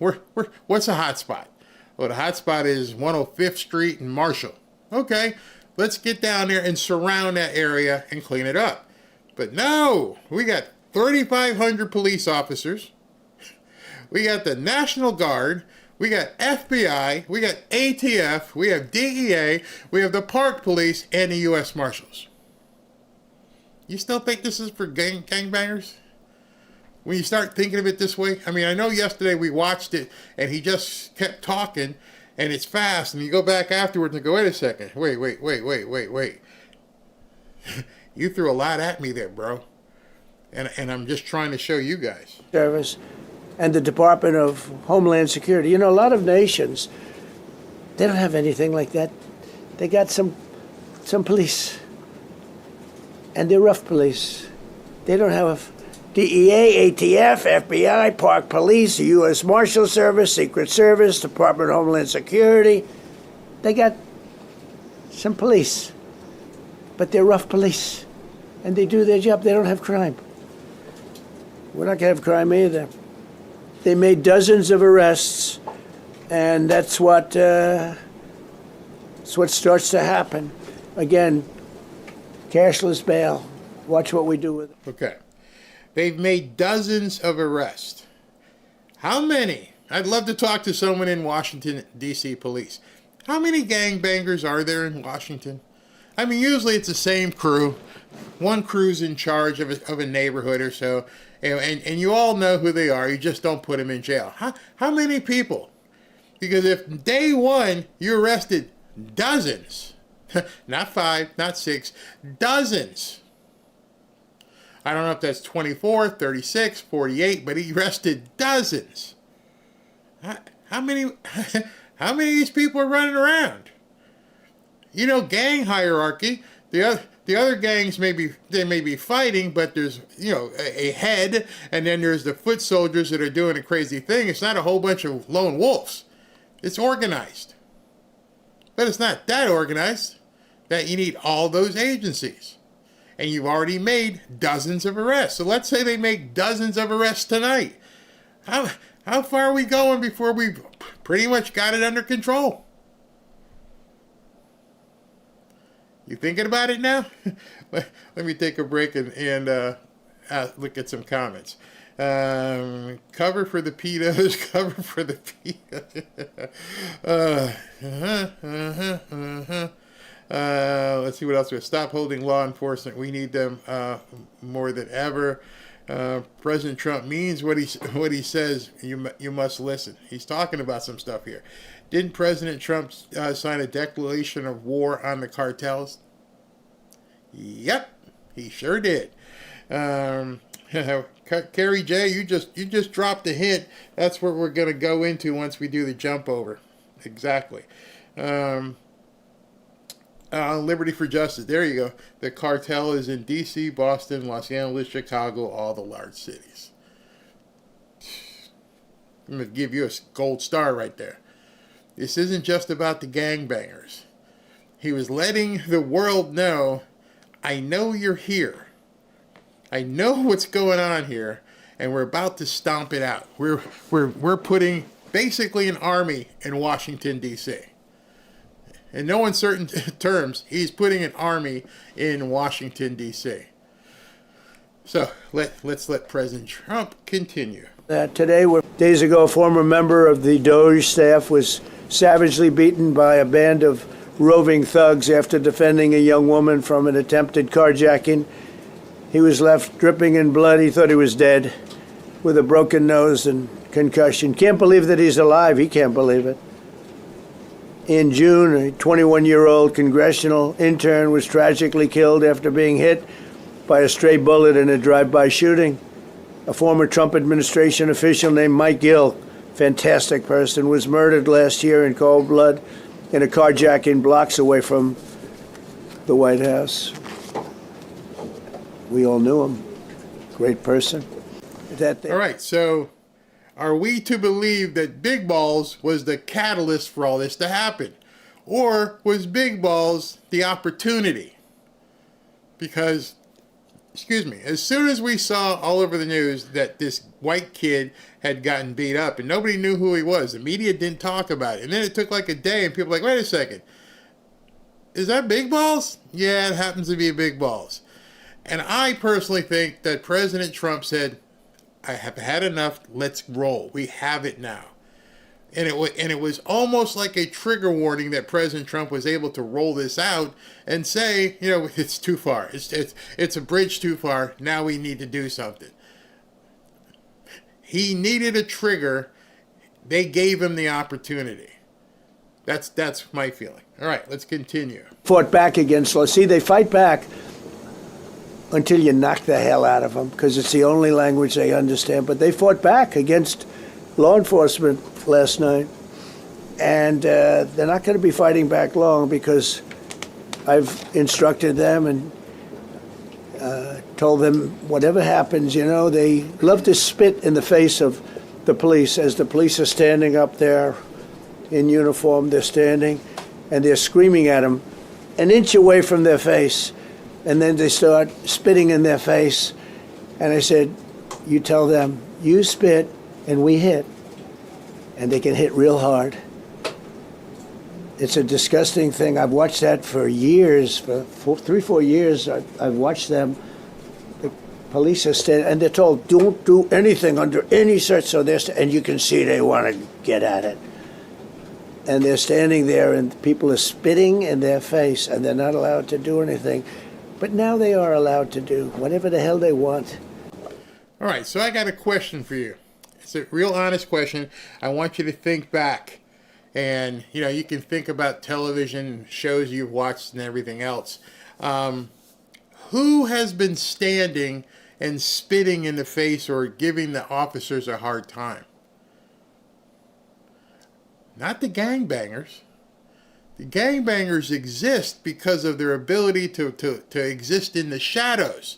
what's a hot spot? Well, the hot spot is 105th Street and Marshall. Okay, let's get down there and surround that area and clean it up. But no, we got 3,500 police officers. We got the National Guard. We got FBI. We got ATF. We have DEA. We have the Park Police and the U.S. Marshals. You still think this is for gangbangers? When you start thinking of it this way? I mean, I know yesterday we watched it and he just kept talking and it's fast, and you go back afterwards and go, wait a second. Wait. You threw a lot at me there, bro. And I'm just trying to show you guys. Service and the Department of Homeland Security. You know, a lot of nations, they don't have anything like that. They got some police, and they're rough police. They don't have DEA, ATF, FBI, Park Police, the U.S. Marshal Service, Secret Service, Department of Homeland Security. They got some police, but they're rough police, and they do their job. They don't have crime. We're not going to have crime either. They made dozens of arrests, and that's what starts to happen. Again, cashless bail. Watch what we do with it. Okay. They've made dozens of arrests. How many? I'd love to talk to someone in Washington, D.C. police. How many gangbangers are there in Washington? I mean, usually it's the same crew. One crew's in charge of a neighborhood or so, and you all know who they are. You just don't put them in jail. How many people? Because if day one you arrested dozens, not 5, not 6, dozens. I don't know if that's 24, 36, 48, but he arrested dozens. How many of these people are running around? You know, gang hierarchy. The other gangs may be fighting, but there's, you know, a head, and then there's the foot soldiers that are doing a crazy thing. It's not a whole bunch of lone wolves. It's organized. But it's not that organized that you need all those agencies. And you've already made dozens of arrests. So let's say they make dozens of arrests tonight. How far are we going before we've pretty much got it under control? You thinking about it now? Let me take a break and look at some comments. Cover for the pedos, cover for the pedos. Let's see what else we have. Stop holding law enforcement. We need them more than ever. President Trump means what he says. You must listen. He's talking about some stuff here. Didn't President Trump sign a declaration of war on the cartels? Yep, he sure did. Carrie J, you just dropped a hint. That's what we're going to go into once we do the jump over. Exactly. Liberty for Justice. There you go. The cartel is in D.C., Boston, Los Angeles, Chicago, all the large cities. I'm going to give you a gold star right there. This isn't just about the gangbangers. He was letting the world know, I know you're here. I know what's going on here, and we're about to stomp it out. We're putting basically an army in Washington, D.C. In no uncertain terms, he's putting an army in Washington, D.C. So let's let President Trump continue. Today, days ago, a former member of the DOJ staff was savagely beaten by a band of roving thugs after defending a young woman from an attempted carjacking. He was left dripping in blood. He thought he was dead, with a broken nose and concussion. Can't believe that he's alive. He can't believe it. In June, a 21-year-old congressional intern was tragically killed after being hit by a stray bullet in a drive-by shooting. A former Trump administration official named Mike Gill, fantastic person, was murdered last year in cold blood in a carjacking blocks away from the White House. We all knew him. Great person. All right, so are we to believe that Big Balls was the catalyst for all this to happen? Or was Big Balls the opportunity? Because, excuse me, as soon as we saw all over the news that this white kid had gotten beat up and nobody knew who he was, the media didn't talk about it. And then it took like a day and people were like, wait a second, is that Big Balls? Yeah, it happens to be Big Balls. And I personally think that President Trump said, I have had enough, let's roll. We have it now. And it was almost like a trigger warning that President Trump was able to roll this out and say, you know, it's too far. It's a bridge too far. Now we need to do something. He needed a trigger. They gave him the opportunity. That's my feeling. All right, let's continue. Fought back against law. See, they fight back until you knock the hell out of them because it's the only language they understand. But they fought back against law enforcement last night, and they're not going to be fighting back long because I've instructed them and told them whatever happens, you know, they love to spit in the face of the police as the police are standing up there in uniform. They're standing and they're screaming at them an inch away from their face, and then they start spitting in their face. And I said, you tell them, you spit and we hit. And they can hit real hard. It's a disgusting thing. I've watched that for years, for 4 years. I've watched them. The police are standing, and they're told, don't do anything under any search. So and you can see they want to get at it. And they're standing there, and people are spitting in their face, and they're not allowed to do anything. But now they are allowed to do whatever the hell they want. All right, so I got a question for you. It's a real honest question. I want you to think back. And, you know, you can think about television shows you've watched and everything else. Who has been standing and spitting in the face or giving the officers a hard time? Not the gangbangers. The gangbangers exist because of their ability to exist in the shadows.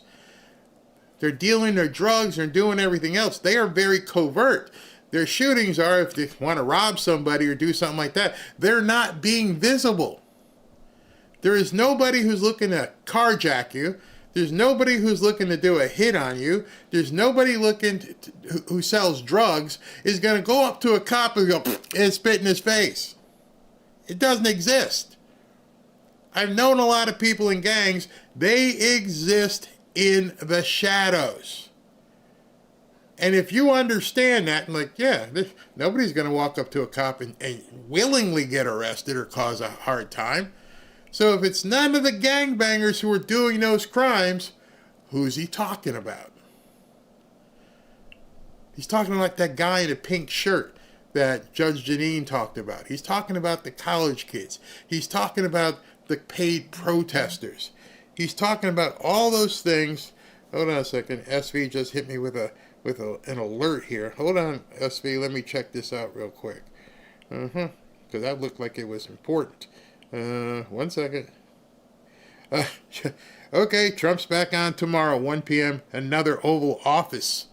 They're dealing their drugs, they're doing everything else. They are very covert. Their shootings are, if they want to rob somebody or do something like that, they're not being visible. There is nobody who's looking to carjack you. There's nobody who's looking to do a hit on you. There's nobody looking who sells drugs is going to go up to a cop and go and spit in his face. It doesn't exist. I've known a lot of people in gangs. They exist in the shadows. And if you understand that, and like, yeah, nobody's going to walk up to a cop and willingly get arrested or cause a hard time. So if it's none of the gangbangers who are doing those crimes, who's he talking about? He's talking like that guy in a pink shirt that Judge Jeanine talked about. He's talking about the college kids. He's talking about the paid protesters. He's talking about all those things. Hold on a second. SV just hit me with an alert here. Hold on, SV. Let me check this out real quick. Because that looked like it was important. 1 second. Okay, Trump's back on tomorrow, 1 p.m. Another Oval Office.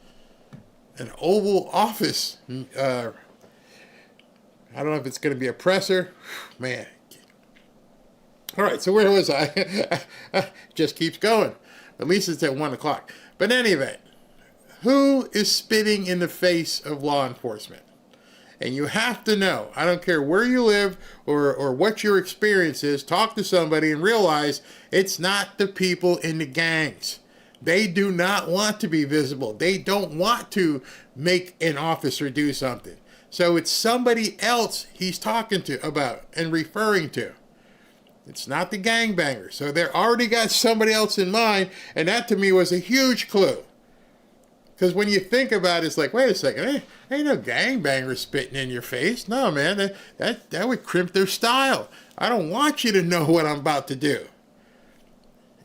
An Oval Office. I don't know if it's going to be a presser. Man. All right, so where was I? Just keeps going. At least it's at 1 o'clock. But in any event, who is spitting in the face of law enforcement? And you have to know, I don't care where you live or what your experience is, talk to somebody and realize it's not the people in the gangs. They do not want to be visible. They don't want to make an officer do something. So it's somebody else he's talking to about and referring to. It's not the gangbangers. So they're already got somebody else in mind, and that to me was a huge clue. Because when you think about it, it's like, wait a second, ain't no gangbangers spitting in your face. No, man, that would crimp their style. I don't want you to know what I'm about to do.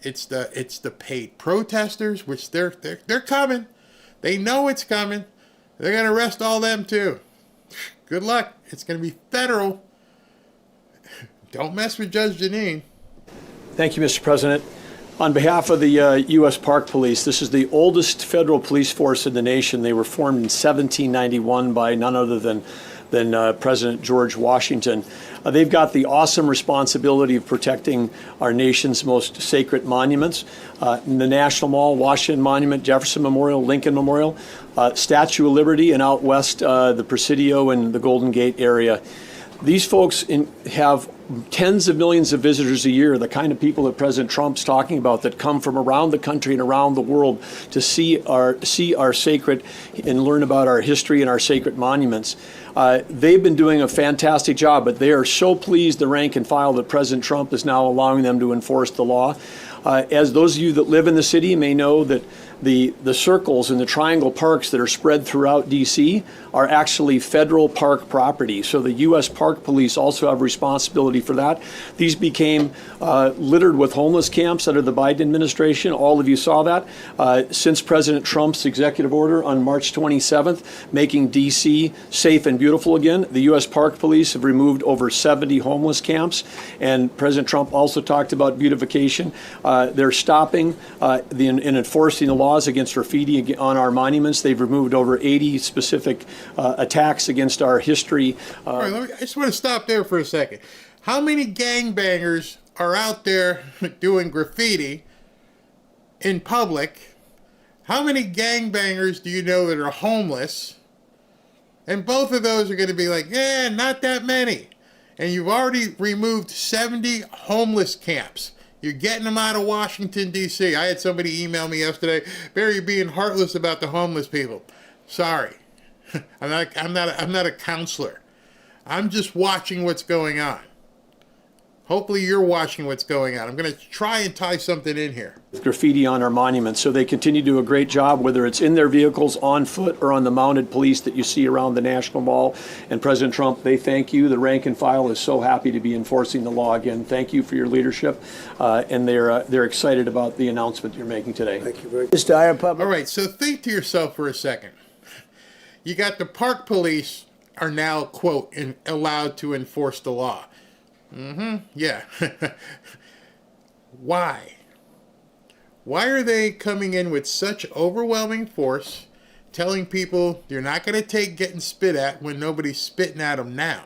It's the paid protesters, which they're coming. They know it's coming. They're gonna arrest all them too. Good luck. It's gonna be federal. Don't mess with Judge Jeanine. Thank you, Mr. President. On behalf of the U.S. Park Police, this is the oldest federal police force in the nation. They were formed in 1791 by none other than than President George Washington. They've got the awesome responsibility of protecting our nation's most sacred monuments. In the National Mall, Washington Monument, Jefferson Memorial, Lincoln Memorial, Statue of Liberty, and out west, the Presidio and the Golden Gate area. These folks have tens of millions of visitors a year, the kind of people that President Trump's talking about that come from around the country and around the world to see our sacred and learn about our history and our sacred monuments. They've been doing a fantastic job, but they are so pleased, the rank and file, that President Trump is now allowing them to enforce the law. As those of you that live in the city may know, that the circles and the triangle parks that are spread throughout D.C. are actually federal park property. So the U.S. Park Police also have responsibility for that. These became littered with homeless camps under the Biden administration. All of you saw that. Since President Trump's executive order on March 27th, making D.C. safe and beautiful again, the U.S. Park Police have removed over 70 homeless camps. And President Trump also talked about beautification. They're stopping and enforcing the laws against graffiti on our monuments. They've removed over 80 specific attacks against our history. All right, I just want to stop there for a second. How many gangbangers are out there doing graffiti in public? How many gangbangers do you know that are homeless? And both of those are going to be like, yeah, not that many. And you've already removed 70 homeless camps. You're getting them out of Washington, D.C. I had somebody email me yesterday, Barry, you're being heartless about the homeless people. Sorry. I'm not a counselor. I'm just watching what's going on. Hopefully you're watching what's going on. I'm going to try and tie something in here. Graffiti on our monuments. So they continue to do a great job, whether it's in their vehicles, on foot, or on the mounted police that you see around the National Mall. And President Trump, they thank you. The rank and file is so happy to be enforcing the law again. Thank you for your leadership. And they're excited about the announcement you're making today. Thank you very much. All right, so think to yourself for a second. You got the park police are now, quote, allowed to enforce the law. Yeah. Why? Why are they coming in with such overwhelming force, telling people you're not going to take getting spit at when nobody's spitting at them now?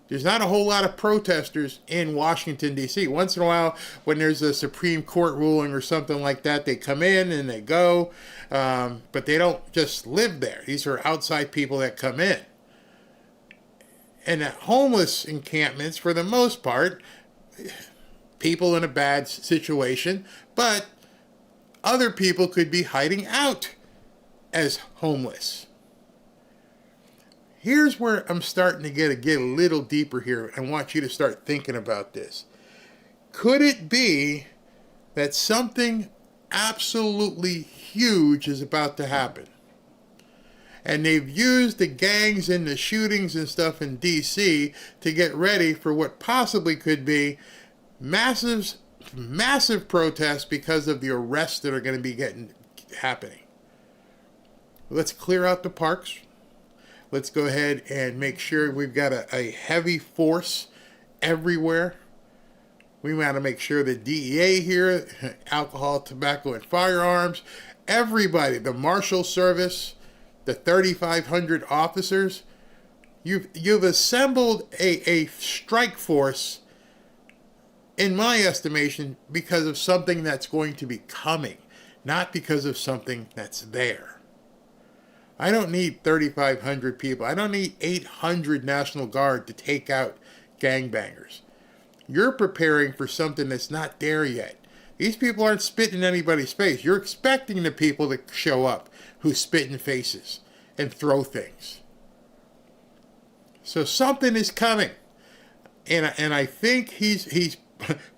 There's not a whole lot of protesters in Washington, D.C. Once in a while, when there's a Supreme Court ruling or something like that, they come in and they go, but they don't just live there. These are outside people that come in. And at homeless encampments, for the most part, people in a bad situation, but other people could be hiding out as homeless. Here's where I'm starting to get a little deeper here. I want you to start thinking about this. Could it be that something absolutely huge is about to happen? And they've used the gangs and the shootings and stuff in D.C. to get ready for what possibly could be massive protests because of the arrests that are going to be happening. Let's clear out the parks. Let's go ahead and make sure we've got a heavy force everywhere. We want to make sure the DEA here, alcohol, tobacco, and firearms, everybody, the Marshal Service, the 3,500 officers, you've assembled a strike force, in my estimation, because of something that's going to be coming, not because of something that's there. I don't need 3,500 people. I don't need 800 National Guard to take out gangbangers. You're preparing for something that's not there yet. These people aren't spitting in anybody's face. You're expecting the people to show up who spit in faces and throw things. So something is coming. And I think he's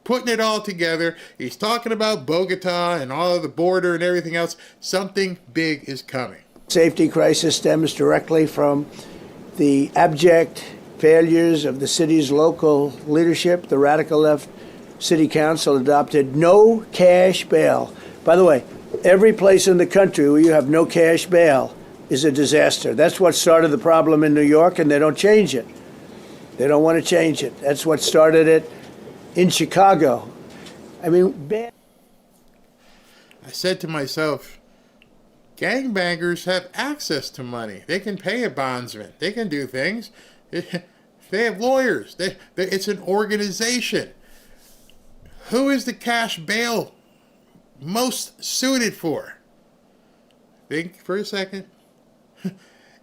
putting it all together. He's talking about Bogota and all of the border and everything else. Something big is coming. Safety crisis stems directly from the abject failures of the city's local leadership. The radical left city council adopted no cash bail. By the way, every place in the country where you have no cash bail is a disaster. That's what started the problem in New York, and they don't change it. They don't want to change it. That's what started it in Chicago. I mean, bad. I said to myself, Gangbangers have access to money. They can pay a bondsman. They can do things. They have lawyers. It's an organization. Who is the cash bail most suited for? Think for a second.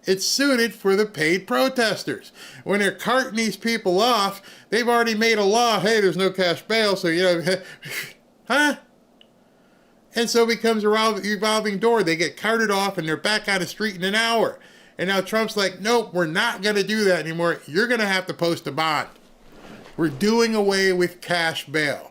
It's suited for the paid protesters. When they're carting these people off, they've already made a law. Hey, there's no cash bail, so, huh? And so it becomes a revolving door. They get carted off and they're back on the street in an hour. And now Trump's like, nope, we're not going to do that anymore. You're going to have to post a bond. We're doing away with cash bail.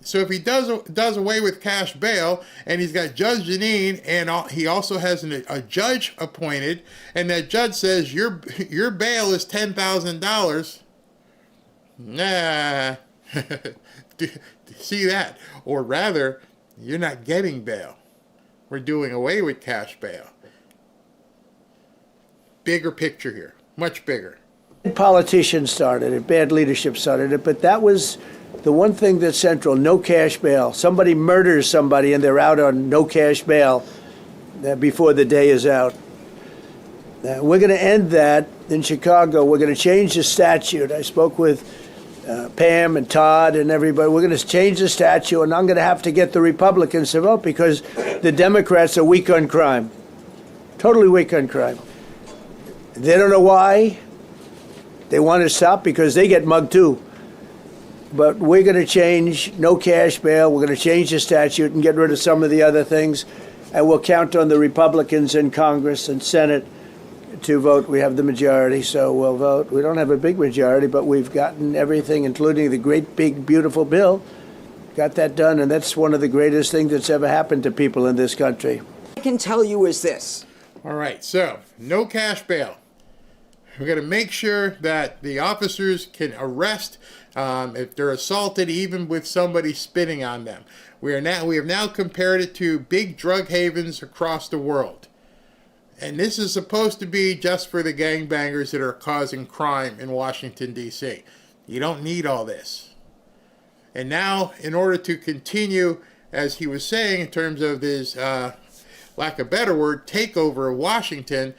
So if he does away with cash bail, and he's got Judge Janine, and he also has a judge appointed, and that judge says your bail is $10,000. Nah, see that? Or rather, you're not getting bail. We're doing away with cash bail. Bigger picture here, much bigger. Politicians started it, bad leadership started it, but that was the one thing that's central: no cash bail. Somebody murders somebody and they're out on no cash bail before the day is out. We're going to end that in Chicago. We're going to change the statute. I spoke with Pam and Todd and everybody. We're going to change the statute, and I'm going to have to get the Republicans to vote because the Democrats are weak on crime. Totally weak on crime. They don't know why. They want to stop because they get mugged too. But we're going to change no cash bail. We're going to change the statute and get rid of some of the other things. And we'll count on the Republicans in Congress and Senate to vote. We have the majority, so we'll vote. We don't have a big majority, but we've gotten everything, including the great, big, beautiful bill. Got that done, and that's one of the greatest things that's ever happened to people in this country. I can tell you is this. All right, so no cash bail. We're going to make sure that the officers can arrest if they're assaulted, even with somebody spitting on them. We have now compared it to big drug havens across the world. And this is supposed to be just for the gangbangers that are causing crime in Washington, D.C. You don't need all this. And now, in order to continue, as he was saying, in terms of his, lack of a better word, takeover of Washington,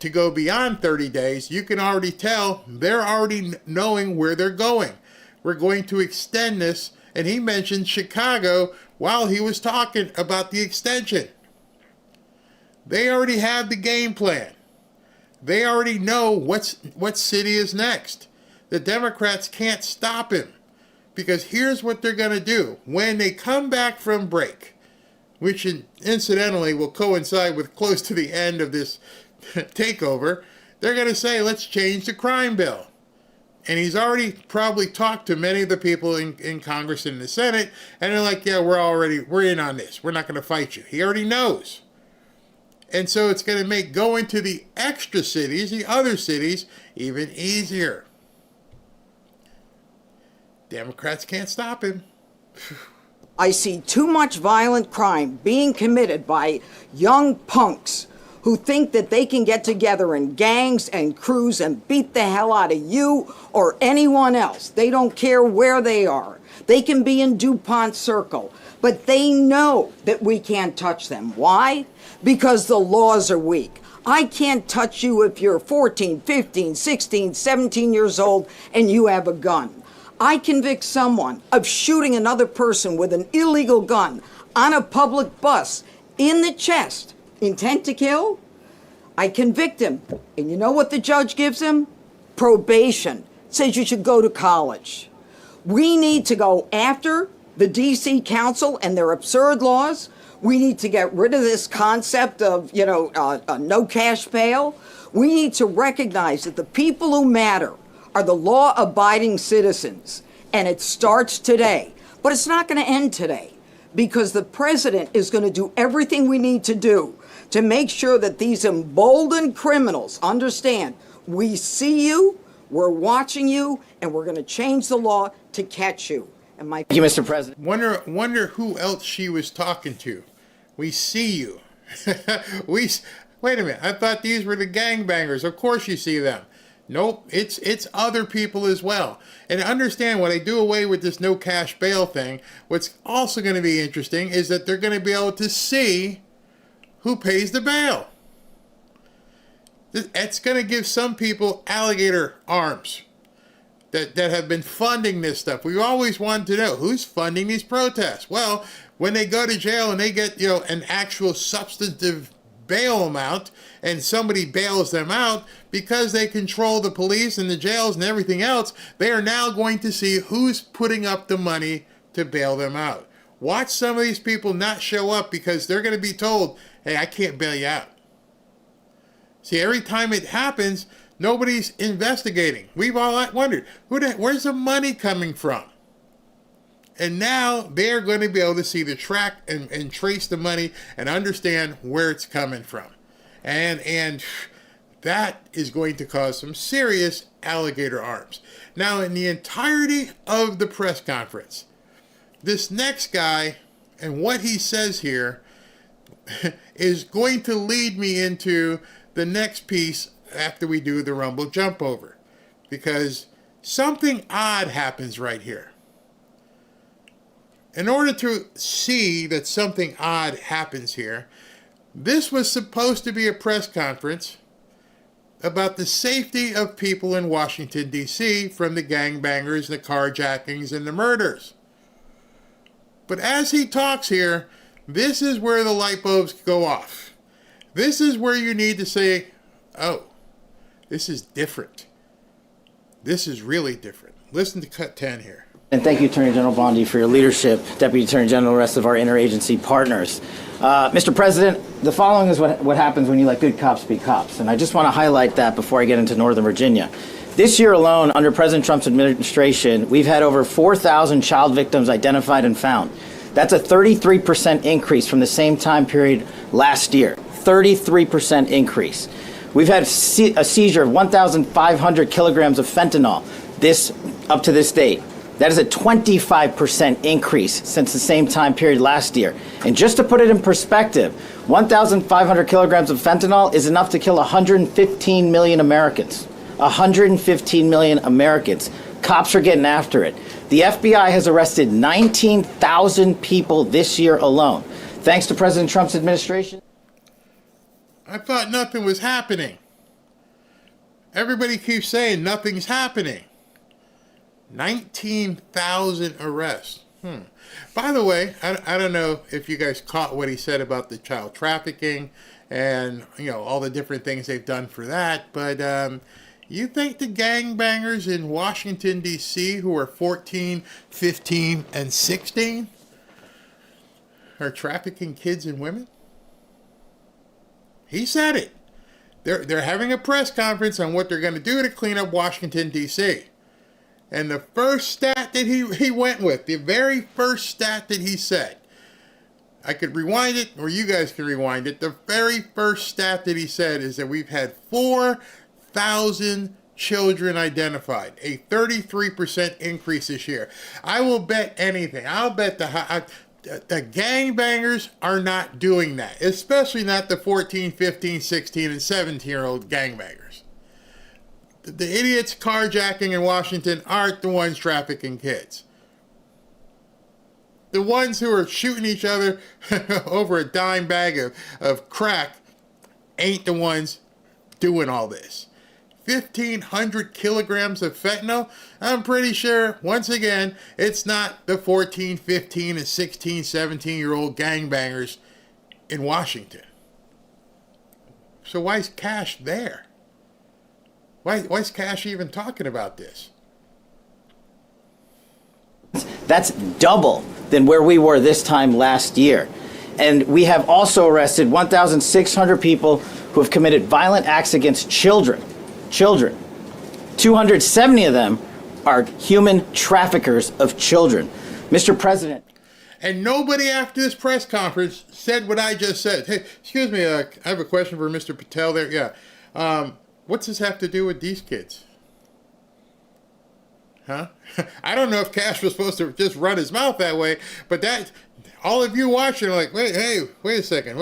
to go beyond 30 days, you can already tell they're already knowing where they're going. We're going to extend this, and he mentioned Chicago while he was talking about the extension. They already have the game plan. They already know what city is next. The Democrats can't stop him, because here's what they're going to do. When they come back from break, which incidentally will coincide with close to the end of this takeover, they're going to say, let's change the crime bill. And he's already probably talked to many of the people in Congress and the Senate, and they're like, yeah, we're in on this. We're not going to fight you. He already knows. And so it's going to make going to the extra cities, the other cities, even easier. Democrats can't stop him. I see too much violent crime being committed by young punks who think that they can get together in gangs and crews and beat the hell out of you or anyone else. They don't care where they are. They can be in DuPont Circle, but they know that we can't touch them. Why? Because the laws are weak. I can't touch you if you're 14, 15, 16, 17 years old and you have a gun. I convict someone of shooting another person with an illegal gun on a public bus in the chest. Intent to kill? I convict him. And you know what the judge gives him? Probation. Says you should go to college. We need to go after the D.C. Council and their absurd laws. We need to get rid of this concept of, no cash bail. We need to recognize that the people who matter are the law-abiding citizens. And it starts today. But it's not going to end today, because the president is going to do everything we need to do to make sure that these emboldened criminals understand we see you, we're watching you, and we're going to change the law to catch you. And Thank you, Mr. President. Wonder who else she was talking to. We see you. Wait a minute. I thought these were the gangbangers. Of course you see them. Nope, it's other people as well. And understand, when I do away with this no cash bail thing, what's also going to be interesting is that they're going to be able to see who pays the bail. It's going to give some people alligator arms that have been funding this stuff. We always wanted to know who's funding these protests. Well, when they go to jail and they get, an actual substantive bail amount, and somebody bails them out because they control the police and the jails and everything else, they are now going to see who's putting up the money to bail them out. Watch some of these people not show up because they're going to be told, hey, I can't bail you out. See, every time it happens, nobody's investigating. We've all wondered, where's the money coming from? And now they're going to be able to see the track and trace the money and understand where it's coming from. And that is going to cause some serious alligator arms. Now, in the entirety of the press conference, this next guy and what he says here is going to lead me into the next piece after we do the Rumble jump over, because something odd happens right here. In order to see that something odd happens here, this was supposed to be a press conference about the safety of people in Washington, D.C. from the gangbangers, the carjackings, and the murders. But as he talks here, this is where the light bulbs go off. This is where you need to say, oh, this is different. This is really different. Listen to cut 10 here. And thank you, Attorney General Bondi, for your leadership, Deputy Attorney General, and the rest of our interagency partners. Mr. President, the following is what happens when you let good cops be cops. And I just want to highlight that before I get into Northern Virginia. This year alone, under President Trump's administration, we've had over 4,000 child victims identified and found. That's a 33% increase from the same time period last year. 33% increase. We've had a seizure of 1,500 kilograms of fentanyl up to this date. That is a 25% increase since the same time period last year. And just to put it in perspective, 1,500 kilograms of fentanyl is enough to kill 115 million Americans. 115 million Americans. Cops are getting after it. The FBI has arrested 19,000 people this year alone. Thanks to President Trump's administration. I thought nothing was happening. Everybody keeps saying nothing's happening. 19,000 arrests. By the way, I don't know if you guys caught what he said about the child trafficking and, all the different things they've done for that. But you think the gangbangers in Washington, D.C., who are 14, 15, and 16 are trafficking kids and women? He said it. They're having a press conference on what they're going to do to clean up Washington, D.C. And the first stat that he went with, the very first stat that he said, I could rewind it, or you guys can rewind it. The very first stat that he said is that we've had 4,000 children identified, a 33% increase this year. I will bet anything. I'll bet the gangbangers are not doing that, especially not the 14, 15, 16, and 17-year-old gangbangers. The idiots carjacking in Washington aren't the ones trafficking kids. The ones who are shooting each other over a dime bag of crack ain't the ones doing all this. 1,500 kilograms of fentanyl? I'm pretty sure, once again, it's not the 14, 15, and 16, 17-year-old gangbangers in Washington. So why is Cash there? Why is Cash even talking about this? That's double than where we were this time last year. And we have also arrested 1,600 people who have committed violent acts against children. 270 of them are human traffickers of children. Mr. President. And nobody after this press conference said what I just said. Hey, excuse me, I have a question for Mr. Patel there. Yeah. What's this have to do with these kids? Huh? I don't know if Cash was supposed to just run his mouth that way, but that all of you watching are like, wait a second.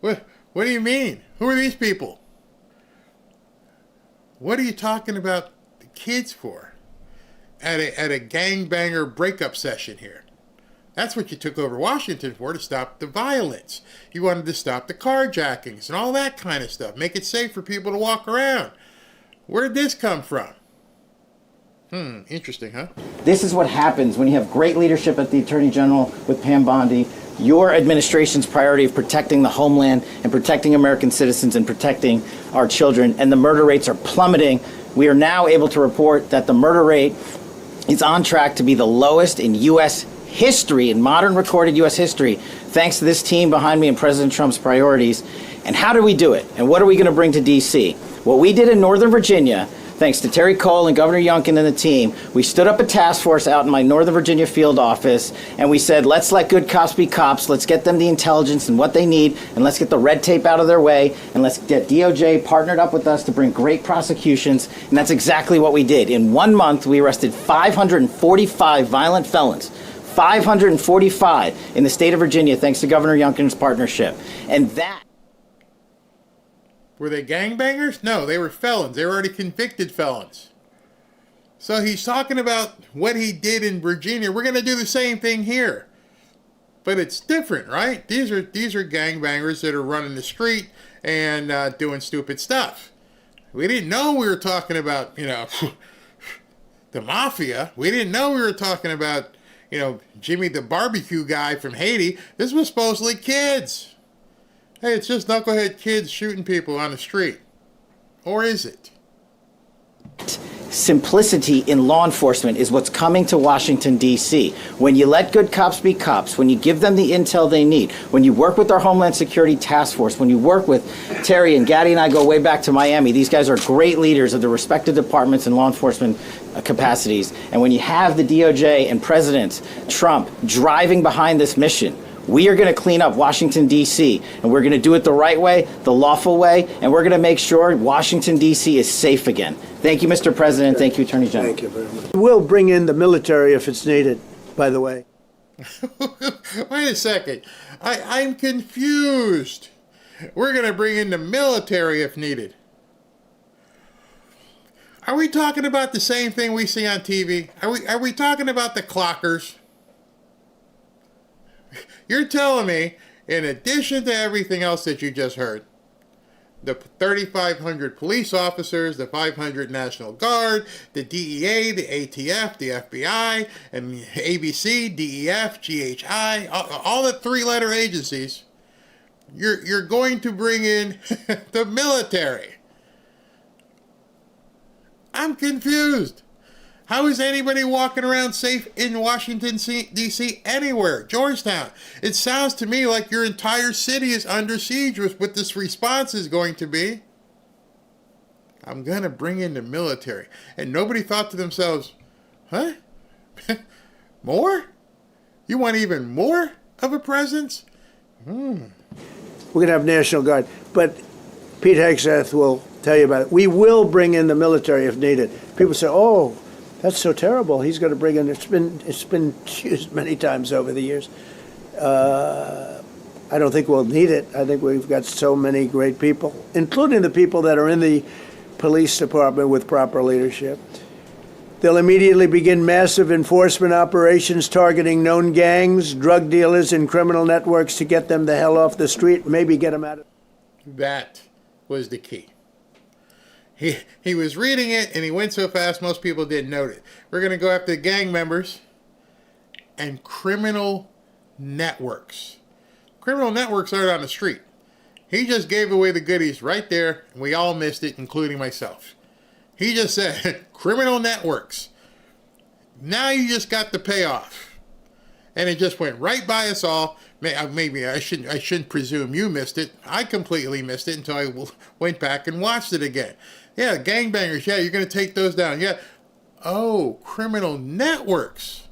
What do you mean? Who are these people? What are you talking about the kids for? At a gangbanger breakup session here. That's what you took over Washington for, to stop the violence. You wanted to stop the carjackings and all that kind of stuff. Make it safe for people to walk around. Where did this come from? Interesting, huh? This is what happens when you have great leadership at the Attorney General with Pam Bondi. Your administration's priority of protecting the homeland and protecting American citizens and protecting our children, and the murder rates are plummeting. We are now able to report that the murder rate is on track to be the lowest in U.S. history, in modern recorded U.S. history, thanks to this team behind me and President Trump's priorities. And how do we do it? And what are we going to bring to D.C.? What we did in Northern Virginia, thanks to Terry Cole and Governor Youngkin and the team, we stood up a task force out in my Northern Virginia field office, and we said, let's let good cops be cops, let's get them the intelligence and what they need, and let's get the red tape out of their way, and let's get DOJ partnered up with us to bring great prosecutions, and that's exactly what we did. In 1 month, we arrested 545 violent felons. 545 in the state of Virginia, thanks to Governor Youngkin's partnership. And that... Were they gangbangers? No, they were felons. They were already convicted felons. So he's talking about what he did in Virginia. We're going to do the same thing here. But it's different, right? These are gangbangers that are running the street and doing stupid stuff. We didn't know we were talking about, the mafia. We didn't know we were talking about, Jimmy the barbecue guy from Haiti. This was supposedly kids. Hey, it's just knucklehead kids shooting people on the street. Or is it? Simplicity in law enforcement is what's coming to Washington, D.C. When you let good cops be cops, when you give them the intel they need, when you work with our Homeland Security Task Force, when you work with Terry and Gaddy and I go way back to Miami, these guys are great leaders of the respective departments and law enforcement capacities. And when you have the DOJ and President Trump driving behind this mission, we are going to clean up Washington, D.C., and we're going to do it the right way, the lawful way, and we're going to make sure Washington, D.C. is safe again. Thank you, Mr. President. Thank you, Attorney General. Thank you very much. We'll bring in the military if it's needed, by the way. Wait a second. I'm confused. We're going to bring in the military if needed. Are we talking about the same thing we see on TV? Are we talking about the clockers? You're telling me, in addition to everything else that you just heard, the 3,500 police officers, the 500 National Guard, the DEA, the ATF, the FBI, and ABC, DEF, GHI, all the three-letter agencies, you're going to bring in the military. I'm confused. How is anybody walking around safe in Washington, D.C. anywhere? Georgetown. It sounds to me like your entire city is under siege with what this response is going to be. I'm going to bring in the military. And nobody thought to themselves, huh? More? You want even more of a presence? We're going to have National Guard. But Pete Hegseth will tell you about it. We will bring in the military if needed. People say, oh, that's so terrible. He's going to bring in. It's been used many times over the years. I don't think we'll need it. I think we've got so many great people, including the people that are in the police department with proper leadership. They'll immediately begin massive enforcement operations targeting known gangs, drug dealers, and criminal networks to get them the hell off the street, maybe get them out of... That was the key. He was reading it, and he went so fast most people didn't note it. We're going to go after gang members and criminal networks. Criminal networks aren't on the street. He just gave away the goodies right there, and we all missed it, including myself. He just said, criminal networks. Now you just got the payoff. And it just went right by us all. Maybe I shouldn't presume you missed it. I completely missed it until I went back and watched it again. Yeah, gangbangers. Yeah, you're going to take those down. Yeah. Oh, criminal networks.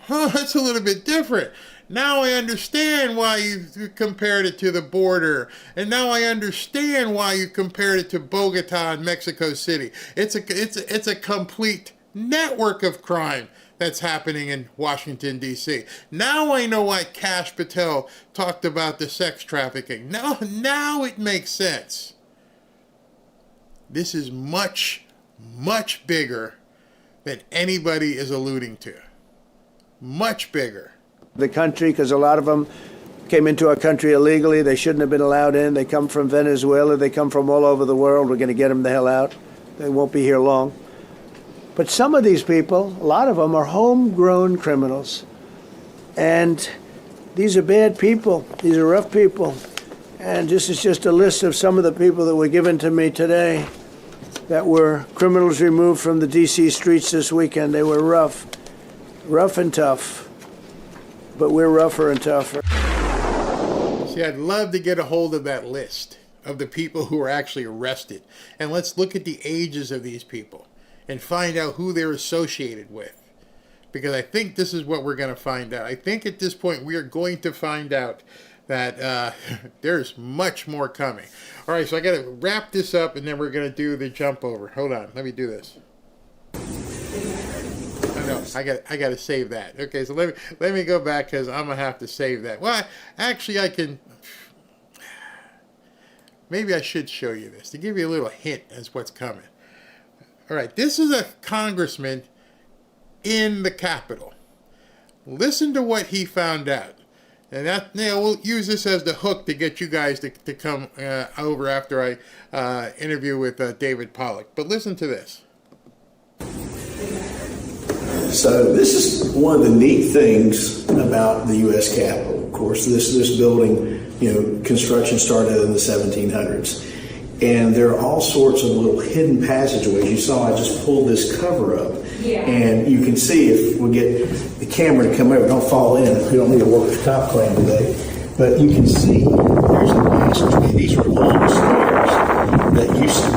Huh, that's a little bit different. Now I understand why you compared it to the border. And now I understand why you compared it to Bogota and Mexico City. It's a complete network of crime that's happening in Washington, D.C. Now I know why Kash Patel talked about the sex trafficking. Now it makes sense. This is much, much bigger than anybody is alluding to. Much bigger. the country, because a lot of them came into our country illegally. They shouldn't have been allowed in. They come from Venezuela. They come from all over the world. We're going to get them the hell out. They won't be here long. But some of these people, a lot of them, are homegrown criminals. And these are bad people. These are rough people. And this is just a list of some of the people that were given to me today that were criminals removed from the D.C. streets this weekend. They were rough and tough. But we're rougher and tougher. See, I'd love to get a hold of that list of the people who were actually arrested. And let's look at the ages of these people and find out who they're associated with. Because I think this is what we're going to find out. I think at this point we are going to find out that there's much more coming. All right, so I got to wrap this up and then we're going to do the jump over. Hold on, let me do this. I got to save that. Okay, so let me go back because I'm gonna have to save that. Well, actually, I can. Maybe I should show you this to give you a little hint as what's coming. All right, this is a congressman in the Capitol. Listen to what he found out, and that we'll use this as the hook to get you guys to come over after I interview with David Pollock. But listen to this. So this is one of the neat things about the U.S. Capitol. Of course, this building, construction started in the 1700s. And there are all sorts of little hidden passageways. You saw I just pulled this cover up. Yeah. And you can see if we get the camera to come over, don't fall in. We don't need a workers' comp claim today. But you can see there's a passageway. These are long stairs that used to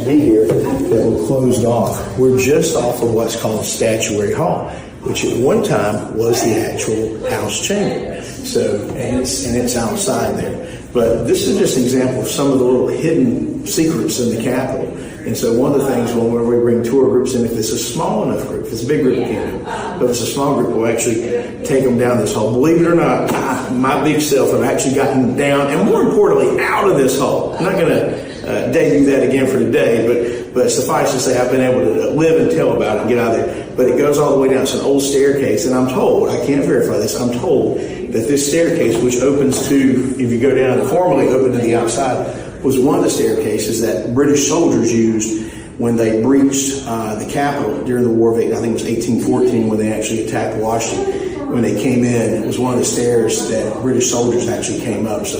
be here that were closed off. We're just off of what's called Statuary Hall, which at one time was the actual House chamber. So, and it's outside there. But this is just an example of some of the little hidden secrets in the Capitol. And so one of the things when we bring tour groups in, if it's a small enough group, if it's a big group, we can't do it. But if it's a small group, we'll actually take them down this hall. Believe it or not, my big self have actually gotten down, and more importantly, out of this hall. I'm not going to debut that again for today, but suffice to say, I've been able to live and tell about it and get out of there. But it goes all the way down. It's an old staircase, and I'm told, I can't verify this, I'm told that this staircase, which opens to, if you go down, formerly open to the outside, was one of the staircases that British soldiers used when they breached the Capitol during the War of 8. I think it was 1814 when they actually attacked Washington. When they came in, it was one of the stairs that British soldiers actually came up. So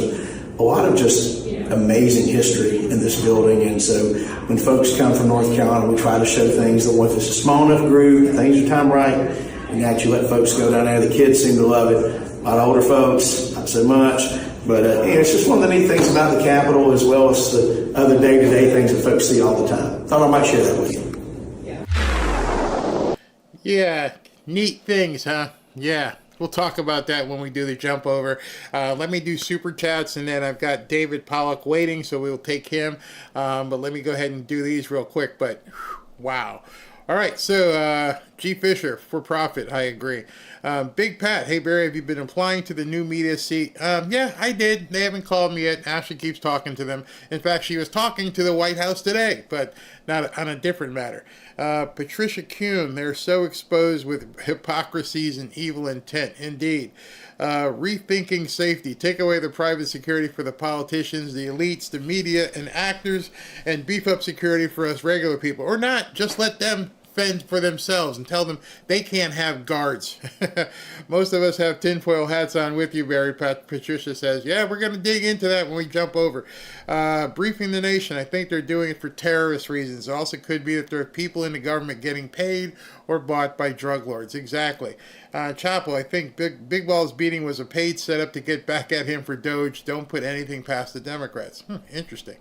a lot of just amazing history in this building. And so when folks come from North Carolina, we try to show things that if it's a small enough group, things are timed right, and actually let folks go down there. The kids seem to love it. A lot of older folks, not so much. But it's just one of the neat things about the Capitol, as well as the other day-to-day things that folks see all the time. Thought I might share that with you. Yeah, neat things, huh? Yeah, we'll talk about that when we do the jump over. Let me do super chats, and then I've got David Pollock waiting, so we'll take him. But let me go ahead and do these real quick. But wow. All right, so G. Fisher, for profit, I agree. Big Pat, hey Barry, have you been applying to the new media seat? Yeah, I did. They haven't called me yet. Ashley keeps talking to them. In fact, she was talking to the White House today, but not on a different matter. Patricia Kuhn, they're so exposed with hypocrisies and evil intent. Indeed. Rethinking safety. Take away the private security for the politicians, the elites, the media, and actors, and beef up security for us regular people. Or not, just let them fend for themselves and tell them they can't have guards. Most of us have tinfoil hats on with you, Barry. Patricia says, yeah, we're going to dig into that when we jump over. Briefing the nation. I think they're doing it for terrorist reasons. It also could be that there are people in the government getting paid or bought by drug lords. Exactly. Chappell, I think Big Ball's beating was a paid setup to get back at him for Doge. Don't put anything past the Democrats. Interesting.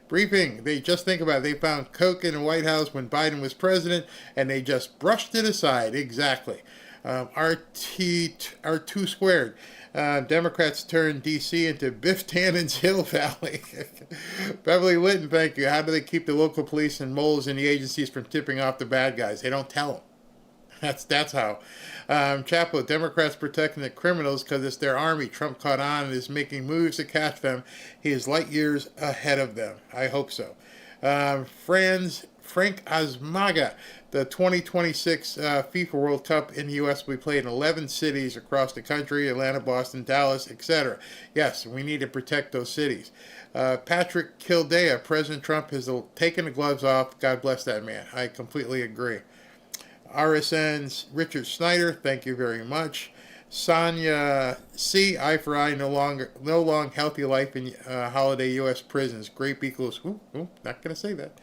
Briefing, they just think about it. They found coke in the White House when Biden was president, and they just brushed it aside. Exactly. R2 squared. Democrats turned D.C. into Biff Tannen's Hill Valley. Beverly Litton, thank you. How do they keep the local police and moles in the agencies from tipping off the bad guys? They don't tell them. That's how. Chapo, Democrats protecting the criminals because it's their army. Trump caught on and is making moves to catch them. He is light years ahead of them. I hope so. Frank Asmaga. The 2026 FIFA World Cup in the U.S. will be played in 11 cities across the country: Atlanta, Boston, Dallas, etc. Yes, we need to protect those cities. Patrick Kildea, President Trump has taken the gloves off. God bless that man. I completely agree. RSN's Richard Snyder, thank you very much. Sonia C, eye for eye, no long healthy life in holiday U.S. prisons. Grape equals, not going to say that.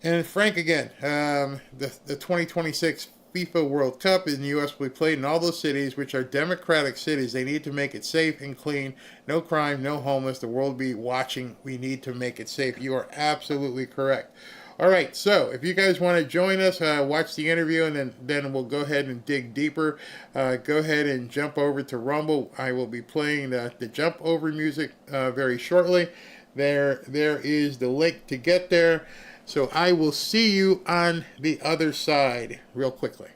And Frank again, the 2026 FIFA World Cup in the U.S. will be played in all those cities, which are democratic cities. They need to make it safe and clean. No crime, no homeless. The world will be watching. We need to make it safe. You are absolutely correct. All right, so if you guys want to join us, watch the interview, and then we'll go ahead and dig deeper. Go ahead and jump over to Rumble. I will be playing the jump over music very shortly. There is the link to get there. So I will see you on the other side real quickly.